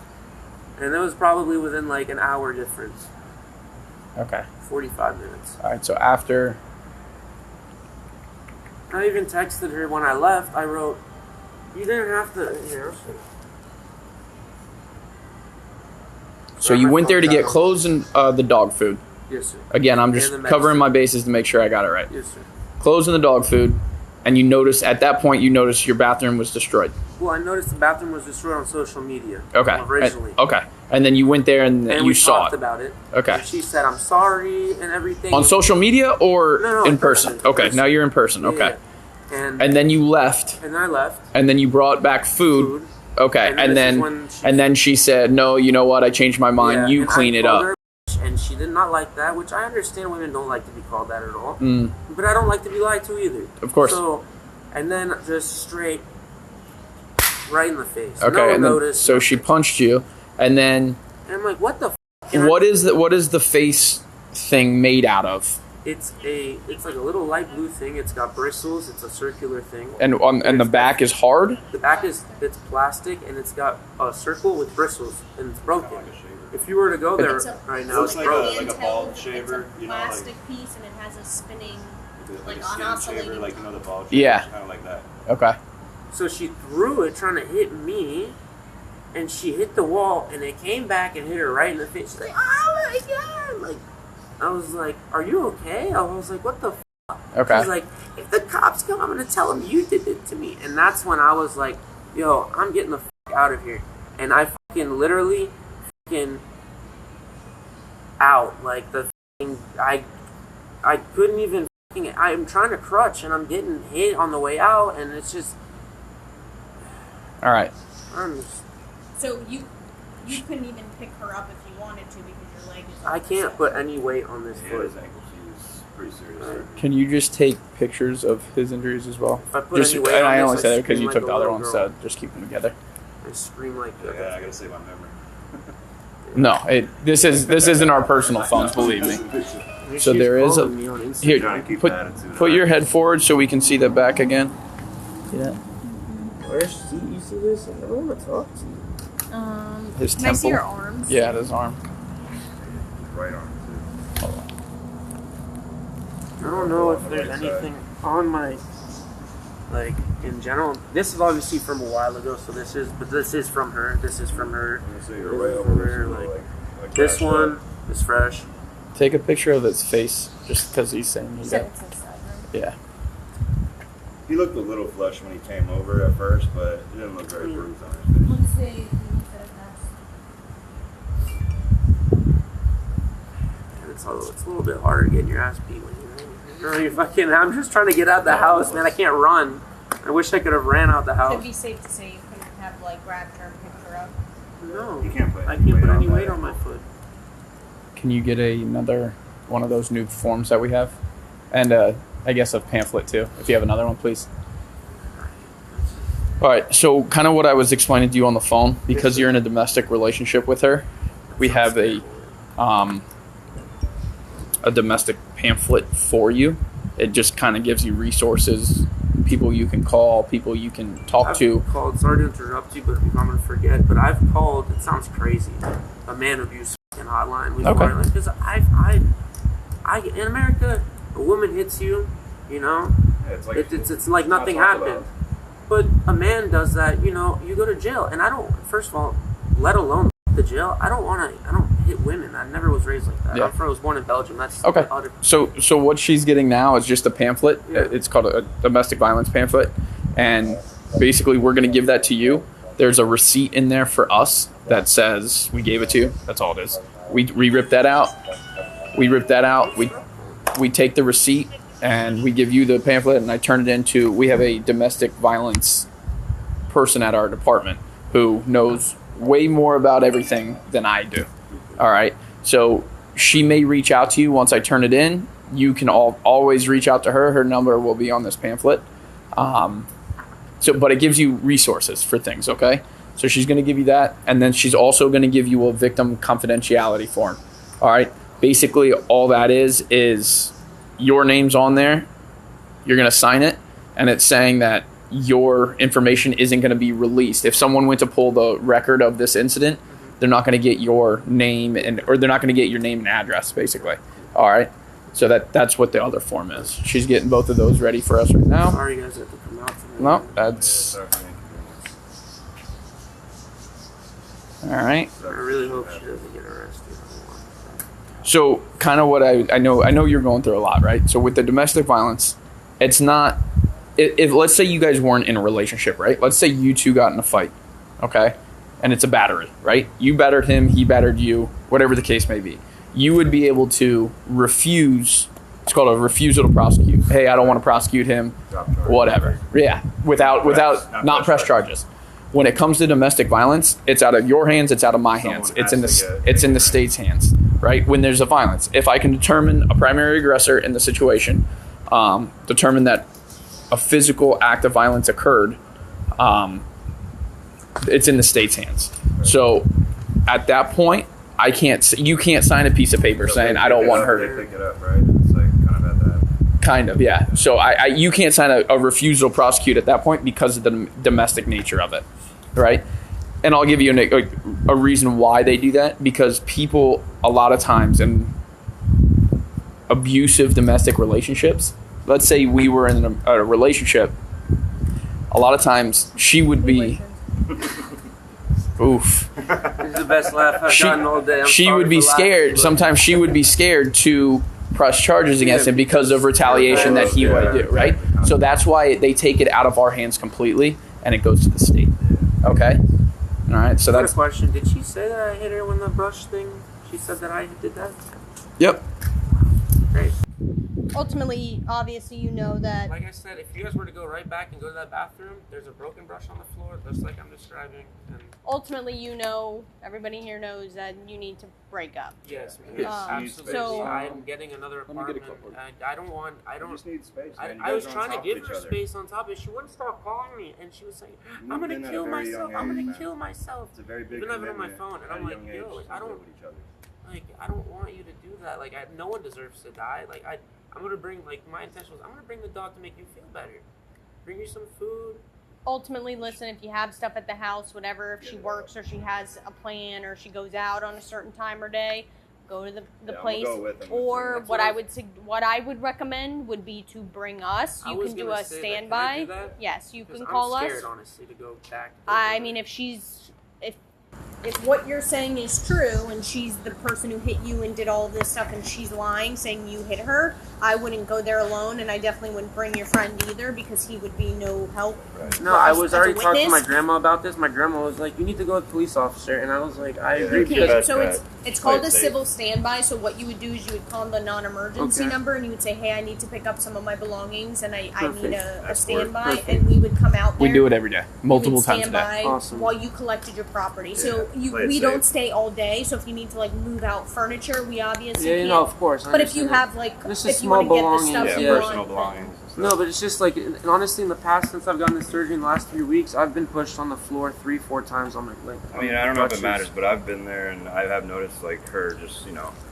And it was probably within like an hour difference. Okay. 45 minutes. All right. So after. I even texted her when I left. I wrote, you didn't have to, So you went there to get clothes and the dog food. Yes, sir. Again, I'm just And the covering medicine. my bases to make sure I got it right. Yes, sir. Clothes and the dog food, and at that point you noticed your bathroom was destroyed. Well, I noticed the bathroom was destroyed on social media. Okay. Originally. Okay. And then you went there and And you we saw talked it. about it. Okay. And she said, I'm sorry and everything. On social media or No, in person? Okay. Now you're in person. Yeah, Okay. yeah. And then you left. And I left. And then you brought back food. Okay. And this is when then she said, "No, you know what? I changed my mind. Yeah, you and clean I it called up." her a and she did not like that, which I understand women don't like to be called that at all. Mm. But I don't like to be lied to either. Of course. So, and then just straight right in the face. Okay. No And then, notice. so she punched you, and then And I'm like, what the? what is the face thing made out of? It's like a little light blue thing. It's got bristles. It's a circular thing. And the back is hard. The back it's plastic and it's got a circle with bristles and it's broken. If you were to go there right now, It's it's like broken. a ball shaver, It's a plastic piece and it has a spinning, like like a on skin oscillating. shaver, like the ball shaver. Yeah. Kind of like that. Okay. So she threw it trying to hit me, and she hit the wall, and it came back and hit her right in the face. She's like, "Oh my god!" Like, I was like, "Are you okay?" I was like, "What the fuck?" Okay. She's like, "If the cops come, I'm gonna tell them you did it to me." And that's when I was like, "Yo, I'm getting the fuck out of here." And I fucking literally fucking out like the fucking, I couldn't even fucking. I'm trying to crutch, and I'm getting hit on the way out, and it's just. All right. So you couldn't even pick her up if you wanted to because your leg is. I can't put any weight on this Yeah, foot. his ankle is pretty serious. Can you just take pictures of his injuries as well? If I put Just, any weight and on I this, only I said that because scream you like took a the other little one, girl. so just keep them together. I scream like that. Yeah, I gotta save my memory. No, this isn't our personal phones, believe me. So there is a here. Put your head forward so we can see the back again. Yeah. Where's you see this? I never want to talk to you. His Can I see temple. your arms? Yeah, his arm. Right arm too. I don't know if there's anything on my, like, in general. This is obviously from a while ago, so this is from her. This is from her. So you're right over there, like This one is fresh. Take a picture of his face, just because he's saying he got. Yeah. He looked a little flushed when he came over at first, but he didn't look very bruised on his face. It's a little bit harder getting your ass beat when you're fucking. I'm just trying to get out the house, man. I can't run. I wish I could have ran out the It'd house. be safe to say you couldn't have like grabbed her and picked her up. No, You can't put I can't put any weight on my foot. Can you get another one of those new forms that we have, and I guess a pamphlet too, if you have another one, please. All right. So kind of what I was explaining to you on the phone, because you're in a domestic relationship with her, we have a domestic pamphlet for you. It just kind of gives you resources, people you can call, people you can talk to. I've called, sorry to interrupt you, but I'm going to forget, but I've called, it sounds crazy, a man abuse fucking hotline before. Okay. Because I, in America, a woman hits you, you know, Yeah, it's like nothing happened. But a man does that, you know, you go to jail. And I don't, first of all, let alone the jail, I don't hit women. I never was raised like that. Yeah. I was born in Belgium. That's Okay. other. So what she's getting now is just a pamphlet. Yeah. It's called a domestic violence pamphlet. And basically we're going to give that to you. There's a receipt in there for us that says we gave it to you. That's all it is. We rip that out. We take the receipt and we give you the pamphlet, and I turn it into, we have a domestic violence person at our department who knows way more about everything than I do. All right. So she may reach out to you once I turn it in. You can always reach out to her. Her number will be on this pamphlet. But it gives you resources for things. Okay. So she's going to give you that. And then she's also going to give you a victim confidentiality form. All right. Basically all that is your name's on there. You're going to sign it. And it's saying that your information isn't going to be released. If someone went to pull the record of this incident, they're not going to get your name or they're not going to get your name and address, basically. All right. So that's what the other form is. She's getting both of those ready for us right now. Sorry, you guys have to come out to me. No, that's all right. I really hope she doesn't get arrested. So kind of what I know you're going through a lot, right? So with the domestic violence, it's not, if let's say you guys weren't in a relationship, right? Let's say you two got in a fight, okay? And it's a battery, right? You battered him, he battered you, whatever the case may be. You would be able to refuse, it's called a refusal to prosecute. Hey, I don't want to prosecute him, whatever. Yeah, without not press charges. When it comes to domestic violence, it's out of your hands, it's out of my hands. It's in the state's hands, right? When there's a violence. If I can determine a primary aggressor in the situation, determine that a physical act of violence occurred, it's in the state's hands. So at that point, you can't sign a piece of paper saying I don't want her to. They pick it up, right? It's like kind of at that. Kind of, yeah. So you can't sign a refusal to prosecute at that point because of the domestic nature of it, right? And I'll give you a reason why they do that. Because people, a lot of times in abusive domestic relationships, let's say we were in a relationship, a lot of times she would be, oof. This is the best laugh I've gotten all day. She would be scared. Sometimes she would be scared to press charges against him because of retaliation that he might do, right? So that's why they take it out of our hands completely and it goes to the state. Okay? All right, so that's a question. Did she say that I hit her when the brush thing? She said that I did that? Yep. Great. ultimately, obviously, you know that. Like I said, if you guys were to go right back and go to that bathroom, there's a broken brush on the floor, just like I'm describing. And Ultimately, you know, everybody here knows that you need to break up. yes, absolutely. So I'm getting another apartment. I don't want. I don't. You just need space, man. You I guys was are on trying to top give of her each other. space on top of it. She wouldn't stop calling me, and she was saying, "I'm moved gonna in at a kill very young myself. I'm age, gonna man. kill myself." It's a very big Even have it on my commitment phone, and at I'm a like, young "Yo, age like, to I live don't, with each other. I don't want you to do that. Like, no one deserves to die. Like, I'm gonna bring, like, my intention was, I'm gonna bring the dog to make you feel better. Bring you some food." ultimately, listen, if you have stuff at the house, whatever, if she works or she has a plan or she goes out on a certain time or day, go to the place. Go with them. Or what I would recommend would be to bring us. You can do a standby. Yes, you can call us. I'm scared, honestly, to go back. I mean, if what you're saying is true and she's the person who hit you and did all this stuff and she's lying saying you hit her, I wouldn't go there alone, and I definitely wouldn't bring your friend either because he would be no help. Right. No, I was already talking to my grandma about this. My grandma was like, "You need to go with a police officer," and I was like, "I agree." Okay, so it's called a civil standby. So what you would do is you would call the non-emergency number and you would say, "Hey, I need to pick up some of my belongings and I need a standby," and we would come out there. We do it every day, multiple times a day. Awesome. While you collected your property. So we don't stay all day. So if you need to like move out furniture, we obviously can't. No, of course. But if you have like, if you want to get the stuff you personal want, belongings. No, but it's just like, and honestly, in the past, since I've gotten this surgery in the last 3 weeks, I've been pushed on the floor 3-4 times on my leg. I mean, I don't know if it matters, but I've been there and I have noticed like her just,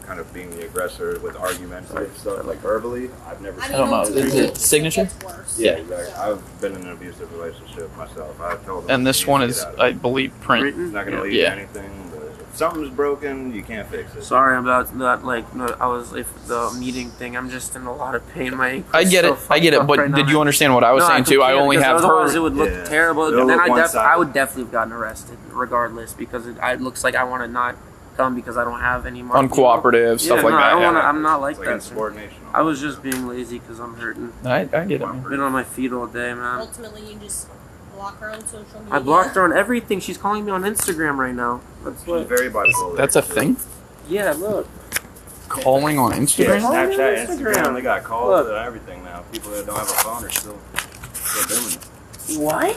kind of being the aggressor with arguments and stuff, like verbally. I've never seen I don't know. Is it signature? Yeah, exactly. I've been in an abusive relationship myself. I've told them. And this one is, I believe, print. It's not going to lead to anything. But if something's broken, you can't fix it. Sorry about that. Like, no, I was the meeting thing. I'm just in a lot of pain. My ankle. I get it. But did you understand what I was saying too? I only have her. Otherwise, it would look terrible. It'll Then look I would definitely have gotten arrested, regardless, because it looks like I want to not come because I don't have any money. Uncooperative, stuff like that. I don't want to. I'm not like It's that. insubordination. I was just being lazy because I'm hurting. I get it, man. Been on my feet all day, man. ultimately you just block her on social media. I blocked her on everything. She's calling me on Instagram right now. That's She's very bipolar. That's a thing? Yeah, look. Calling on Instagram? Yeah, Snapchat, Instagram. They got calls and everything now. People that don't have a phone are still doing it. What?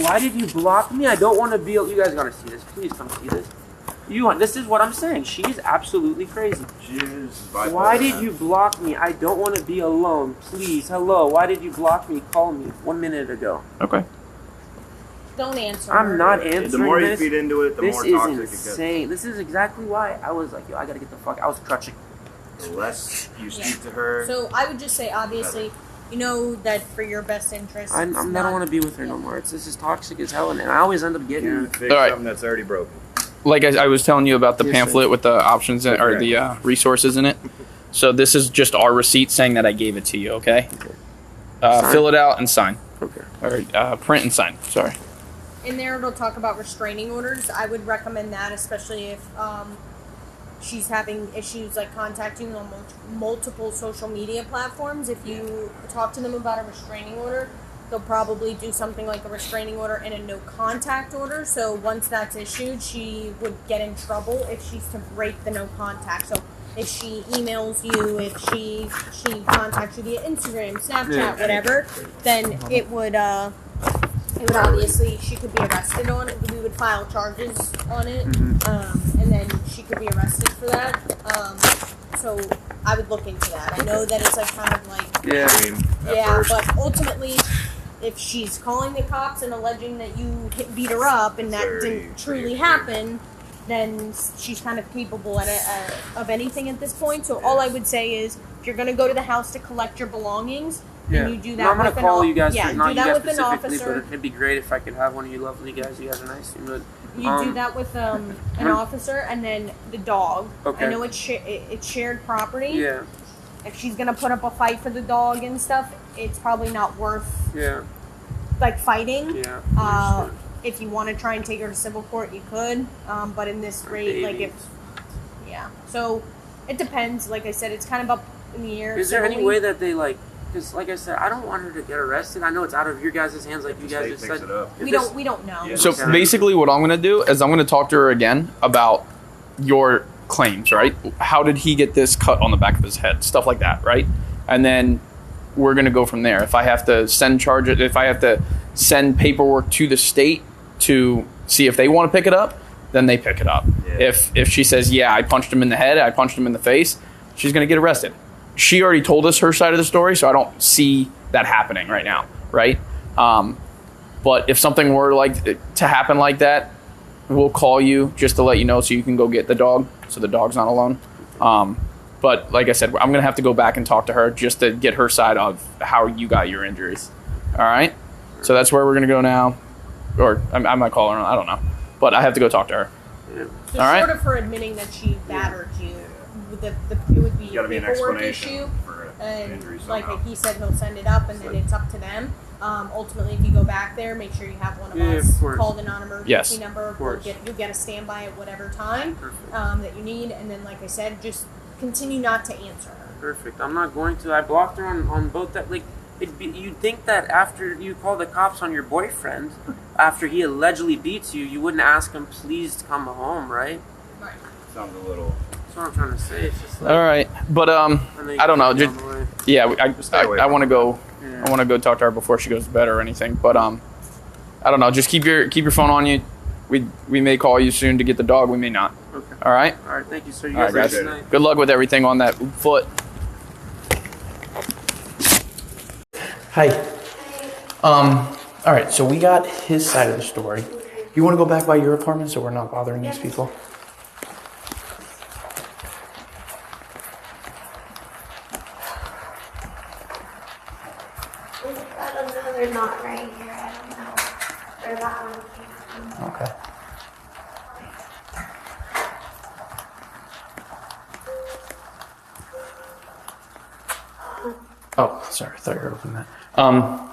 Why did you block me? I don't want to be. You guys gotta see this. Please come see this. This is what I'm saying. She's absolutely crazy. She is bipolar. Why did you block me? I don't want to be alone. Please, hello. Why did you block me? Call me 1 minute ago. Okay. Don't answer. I'm not answering. The more you this. feed into it, the more toxic it gets. This is insane. This is exactly why I was like, yo, I gotta get the fuck. I was crutching. The less you speak to her. So I would just say, obviously, you know that for your best interest. I don't want to be with her no more. This is toxic as hell, and I always end up getting her. Fix something that's already broken. Like I was telling you about the pamphlet with the options or the resources in it. So this is just our receipt saying that I gave it to you. Okay. Fill it out and sign. Okay. Or print and sign. Sorry. In there, it'll talk about restraining orders. I would recommend that, especially if she's having issues like contacting on multiple social media platforms. If you talk to them about a restraining order, they'll probably do something like a restraining order and a no contact order. So once that's issued, she would get in trouble if she's to break the no contact. So if she emails you, if she contacts you via Instagram, Snapchat, whatever, then it would obviously, she could be arrested on it. We would file charges on it, and then she could be arrested for that. So I would look into that. I know that it's like kind of like but ultimately, if she's calling the cops and alleging that you beat her up and that didn't truly happen, then she's kind of capable of anything at this point. So all I would say is, if you're going to go to the house to collect your belongings, then you do that. I'm gonna call you guys. Yeah, not do you that guys with an specifically, officer. but it'd be great if I could have one of you lovely guys. You guys are nice. But, you do that with an officer, and then the dog. Okay. I know it's shared property. Yeah. If she's gonna put up a fight for the dog and stuff, it's probably not worth. Yeah. Like fighting. Yeah. If you want to try and take her to civil court, you could. But in this rate, like so it depends. Like I said, it's kind of up in the air. Is there any way that they like? Because, like I said, I don't want her to get arrested. I know it's out of your guys' hands, like you guys just said. We don't know. So basically, what I'm going to do is I'm going to talk to her again about your claims, right? How did he get this cut on the back of his head? Stuff like that, right? and then we're going to go from there. If I have to send charges, if I have to send paperwork to the state to see if they want to pick it up, then they pick it up. Yeah. If she says, yeah, I punched him in the head, I punched him in the face, she's going to get arrested. She already told us her side of the story, so I don't see that happening right now, right? But if something were like to happen like that, we'll call you just to let you know so you can go get the dog, so the dog's not alone. But like I said, I'm going to have to go back and talk to her just to get her side of how you got your injuries. All right? So that's where we're going to go now. Or I might call her. I don't know. But I have to go talk to her. So all right? short of her admitting that she battered you, it would be a be an paperwork explanation issue. for And injury like somehow. he said, he'll send it up, and then it's up to them. Ultimately, if you go back there, make sure you have one of us called a non-emergency number. You'll get a standby at whatever time that you need. And then, like I said, just continue not to answer her. Perfect. I'm not going to. I blocked her on both that. Like, you'd think that after you call the cops on your boyfriend, after he allegedly beats you, you wouldn't ask him, please come home, right? Right. Sounds a little. That's what I'm trying to say. It's just like, All right. But I don't know. Just, yeah, I want to go. I want to go talk to her before she goes to bed or anything. But I don't know. Just keep your phone on you. We may call you soon to get the dog. We may not. Okay. All right. All right. Thank you, sir. You All right, guys guys. have a good night. Good luck with everything on that foot. Hi. All right. So we got his side of the story. You want to go back by your apartment so we're not bothering these people? We've got another knot right here. I don't know where that one came from. Okay. Oh, sorry. I thought you were opening that. All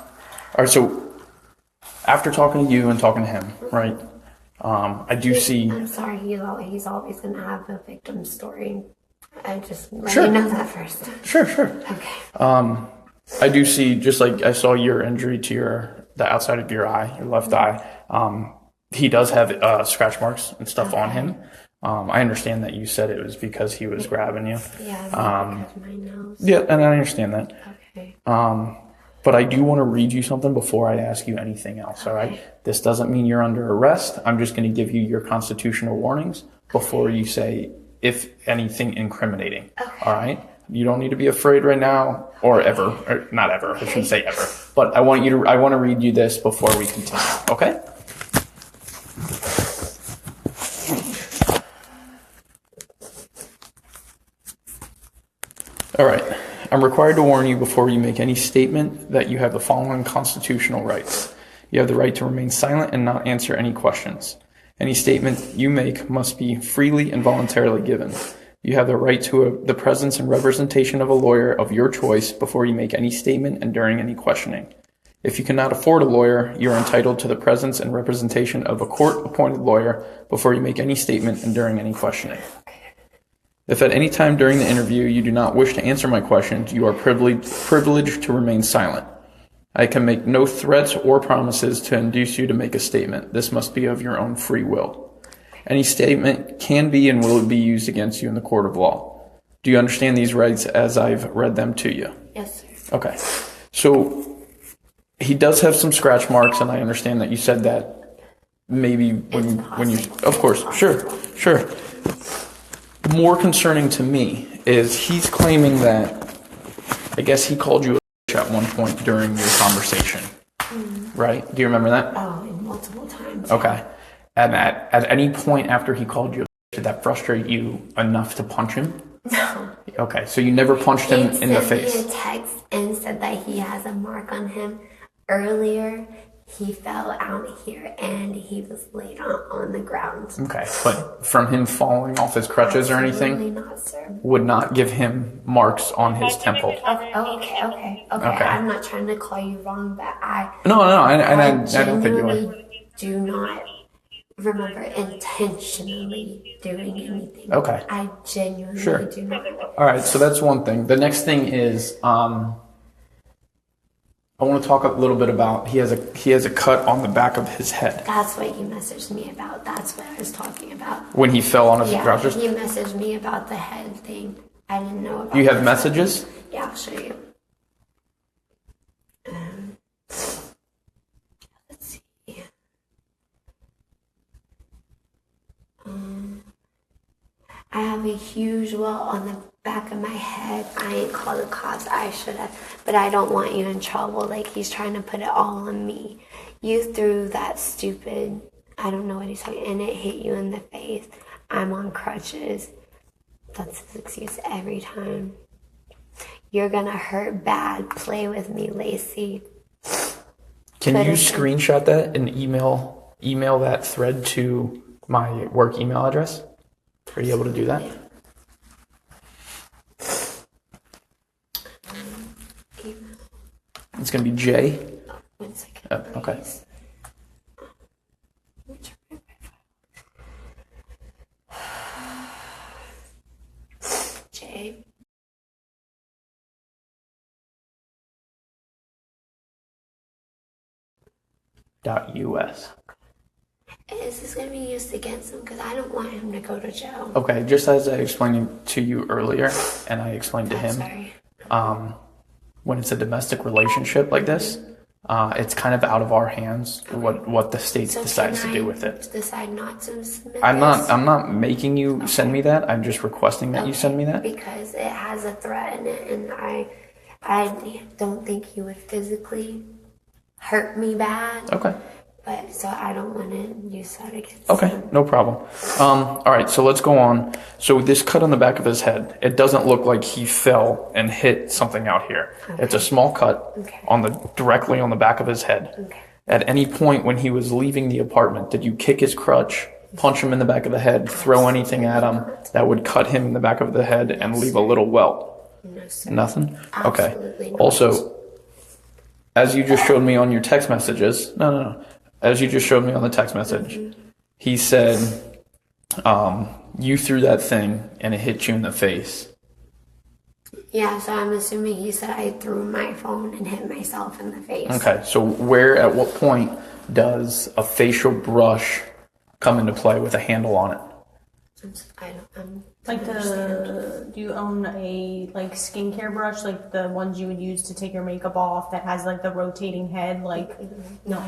right. So after talking to you and talking to him, right? I do see. I'm sorry. He's always gonna have a victim story. I just let Sure. you know that first. Sure. Okay. I do see, just like I saw your injury to the outside of your eye, your left eye. He does have scratch marks and stuff on him. I understand that you said it was because he was grabbing you. Yeah, because of my nose. Yeah, and I understand that. Okay. But I do want to read you something before I ask you anything else, all right? This doesn't mean you're under arrest. I'm just going to give you your constitutional warnings before you say, if anything, incriminating, all right? You don't need to be afraid right now, or ever, or not ever, I shouldn't say ever. But I want to read you this before we continue, okay? All right. I'm required to warn you before you make any statement that you have the following constitutional rights. You have the right to remain silent and not answer any questions. Any statement you make must be freely and voluntarily given. You have the right to the presence and representation of a lawyer of your choice before you make any statement and during any questioning. If you cannot afford a lawyer, you are entitled to the presence and representation of a court-appointed lawyer before you make any statement and during any questioning. If at any time during the interview you do not wish to answer my questions, you are privileged to remain silent. I can make no threats or promises to induce you to make a statement. This must be of your own free will. Any statement can be and will be used against you in the court of law. Do you understand these rights as I've read them to you? Yes, sir. Okay. So he does have some scratch marks, and I understand that you said that maybe when you of course, sure. More concerning to me is he's claiming that I guess he called you a bitch at one point during your conversation. Right? Do you remember that? Oh, multiple times. Okay. And at any point after he called you a bitch, did that frustrate you enough to punch him? No. Okay, so you never punched him in the face. He sent me a text and said that he has a mark on him. Earlier, he fell out here and he was laid on the ground. Okay, but from him falling off his crutches or anything? Absolutely not, sir. Would not give him marks on his temple. Okay. I'm not trying to call you wrong, but I don't think you are. Do not remember intentionally doing anything. Okay. I genuinely do not. All right, so that's one thing. The next thing is I want to talk a little bit about he has a cut on the back of his head. That's what you messaged me about. That's what I was talking about. When he fell on his crutches? He messaged me about the head thing. I didn't know about Do you have this. messages? Yeah, I'll show you. Let's see. I have a huge welt on the back of my head. I ain't called the cops. I should have, but I don't want you in trouble. Like, he's trying to put it all on me. You threw that stupid, I don't know what he's talking, and it hit you in the face. I'm on crutches. That's his excuse every time. You're gonna hurt bad. Play with me, Lacey. Can you screenshot that and email that thread to my work email address? Are you able to do that? It's going to be J. Oh, 1 second. Okay. J. .us. Is this going to be used against him? Because I don't want him to go to jail. Okay, just as I explained to you earlier, and I explained to him, Sorry. when it's a domestic relationship like this, it's kind of out of our hands what the state decides to do with it. Decide not to submit I'm this? not making you send me that. I'm just requesting that you send me that. Because it has a threat in it, and I don't think he would physically hurt me bad. Okay. But so I don't want to use that against Okay, him. no problem. All right, so let's go on. So this cut on the back of his head, it doesn't look like he fell and hit something out here. Okay. It's a small cut Okay. directly on the back of his head. Okay. At any point when he was leaving the apartment, did you kick his crutch, punch him in the back of the head, throw anything at him that would cut him in the back of the head and leave a little welt? No, sir. Nothing? Absolutely Okay. not. Also, as you just showed me on your text messages, no. As you just showed me on the text message, he said, you threw that thing and it hit you in the face. Yeah, so I'm assuming he said I threw my phone and hit myself in the face. Okay, so at what point does a facial brush come into play with a handle on it? Do you own a skincare brush, like the ones you would use to take your makeup off that has like the rotating head? No, I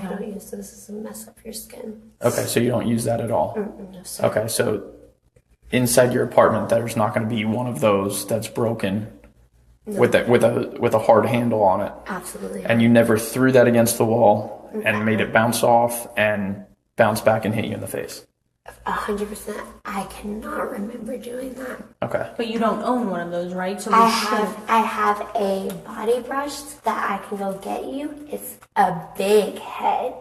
don't use this to mess up your skin. Okay, so you don't use that at all? No, sir. Okay, so inside your apartment, there's not going to be one of those that's broken with a hard handle on it. Absolutely. And you never threw that against the wall and made it bounce off and bounce back and hit you in the face. 100%. I cannot remember doing that. Okay. But you don't own one of those, right? So I have a body brush that I can go get you. It's a big head.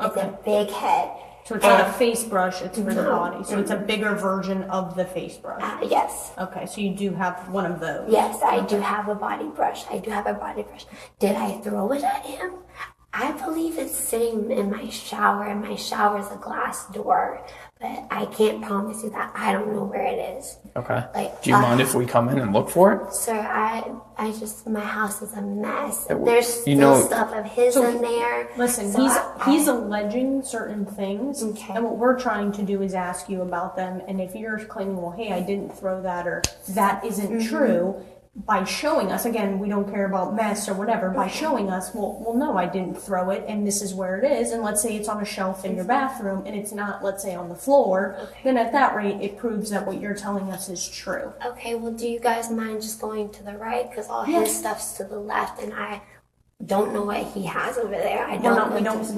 It's a big head. So it's not a face brush, it's for the body. So it's a bigger version of the face brush. Yes. Okay, so you do have one of those. Yes, I do have a body brush. Did I throw it at him? I believe it's sitting in my shower, and my shower is a glass door. But I can't promise you that. I don't know where it is. Okay. Do you mind if we come in and look for it? Sir, my house is a mess. Well, There's still stuff of his in there. Listen, So he's alleging certain things, Okay. and what we're trying to do is ask you about them. And if you're claiming, well, hey, I didn't throw that, or that isn't true, by showing us, again, we don't care about mess or whatever, by showing us, well, no, I didn't throw it, and this is where it is, and let's say it's on a shelf in your bathroom, and it's not, let's say, on the floor, then at that rate, it proves that what you're telling us is true. Okay, well, do you guys mind just going to the right? Because all his stuff's to the left, and I don't know what he has over there. We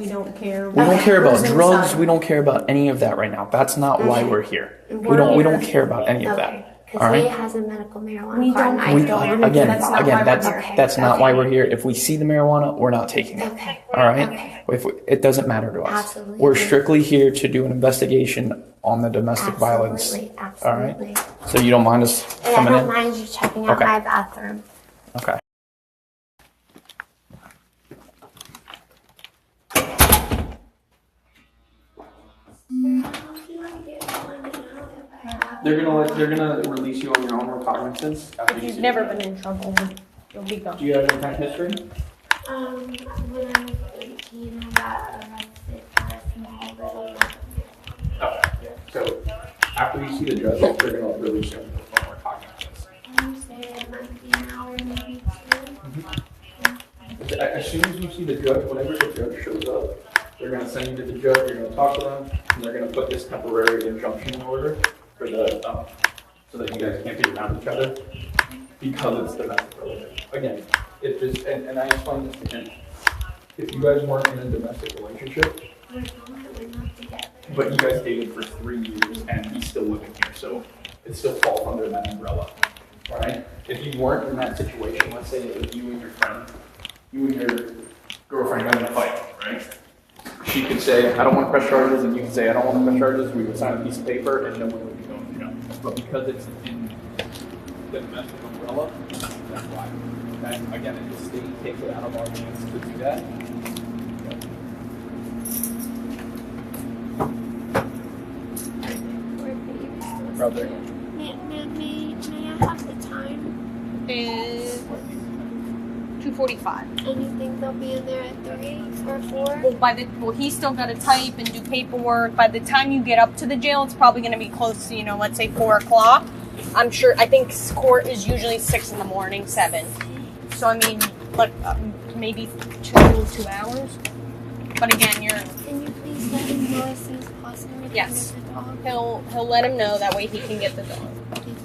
don't care. We don't care about drugs. We don't care about any of that right now. That's not why we're here. We don't care about any of that. All Because he right. has a medical marijuana card, and I don't. That's not why we're here. If we see the marijuana, we're not taking it. Okay. All right. Okay. It doesn't matter to us. Absolutely. We're strictly here to do an investigation on the domestic violence. Absolutely. All right. So you don't mind us And coming I in? don't mind you checking out Okay. my bathroom. Okay. They're gonna release you on your own recognizance. If you've never been in trouble, you'll be gone. Do you have any kind of history? When I was 18, I got arrested for a small little. Okay. So after you see the judge, they're gonna release you on your own recognizance. I understand. see the judge, whenever the judge shows up, they're gonna send you to the judge, you're gonna talk to them, and they're gonna put this temporary injunction in order for the, so that you guys can't be around each other, because it's domestic relationship. Again, it just, and I explained this to him, if you guys weren't in a domestic relationship, but you guys dated for 3 years and he's still living here, so it still falls under that umbrella, right? If you weren't in that situation, let's say it was you and your friend, you and your girlfriend got in a fight, right? She could say, I don't want to press charges, and you could say, I don't want to press charges, we would sign a piece of paper and no one would be going to jail. But because it's in the domestic umbrella, that's why. Okay? Again, if the state takes it out of our hands to do that, brother. May I have the time? Is 2:45. And you think they'll be in there at 3 or 4? Well, he's still got to type and do paperwork. By the time you get up to the jail, it's probably going to be close to, let's say 4 o'clock. I think court is usually 6 in the morning, 7. So, I mean, like, maybe 2 hours. But again, Can you please let him know as soon as possible? Yes. He'll let him know, that way he can get the dog. Thank you.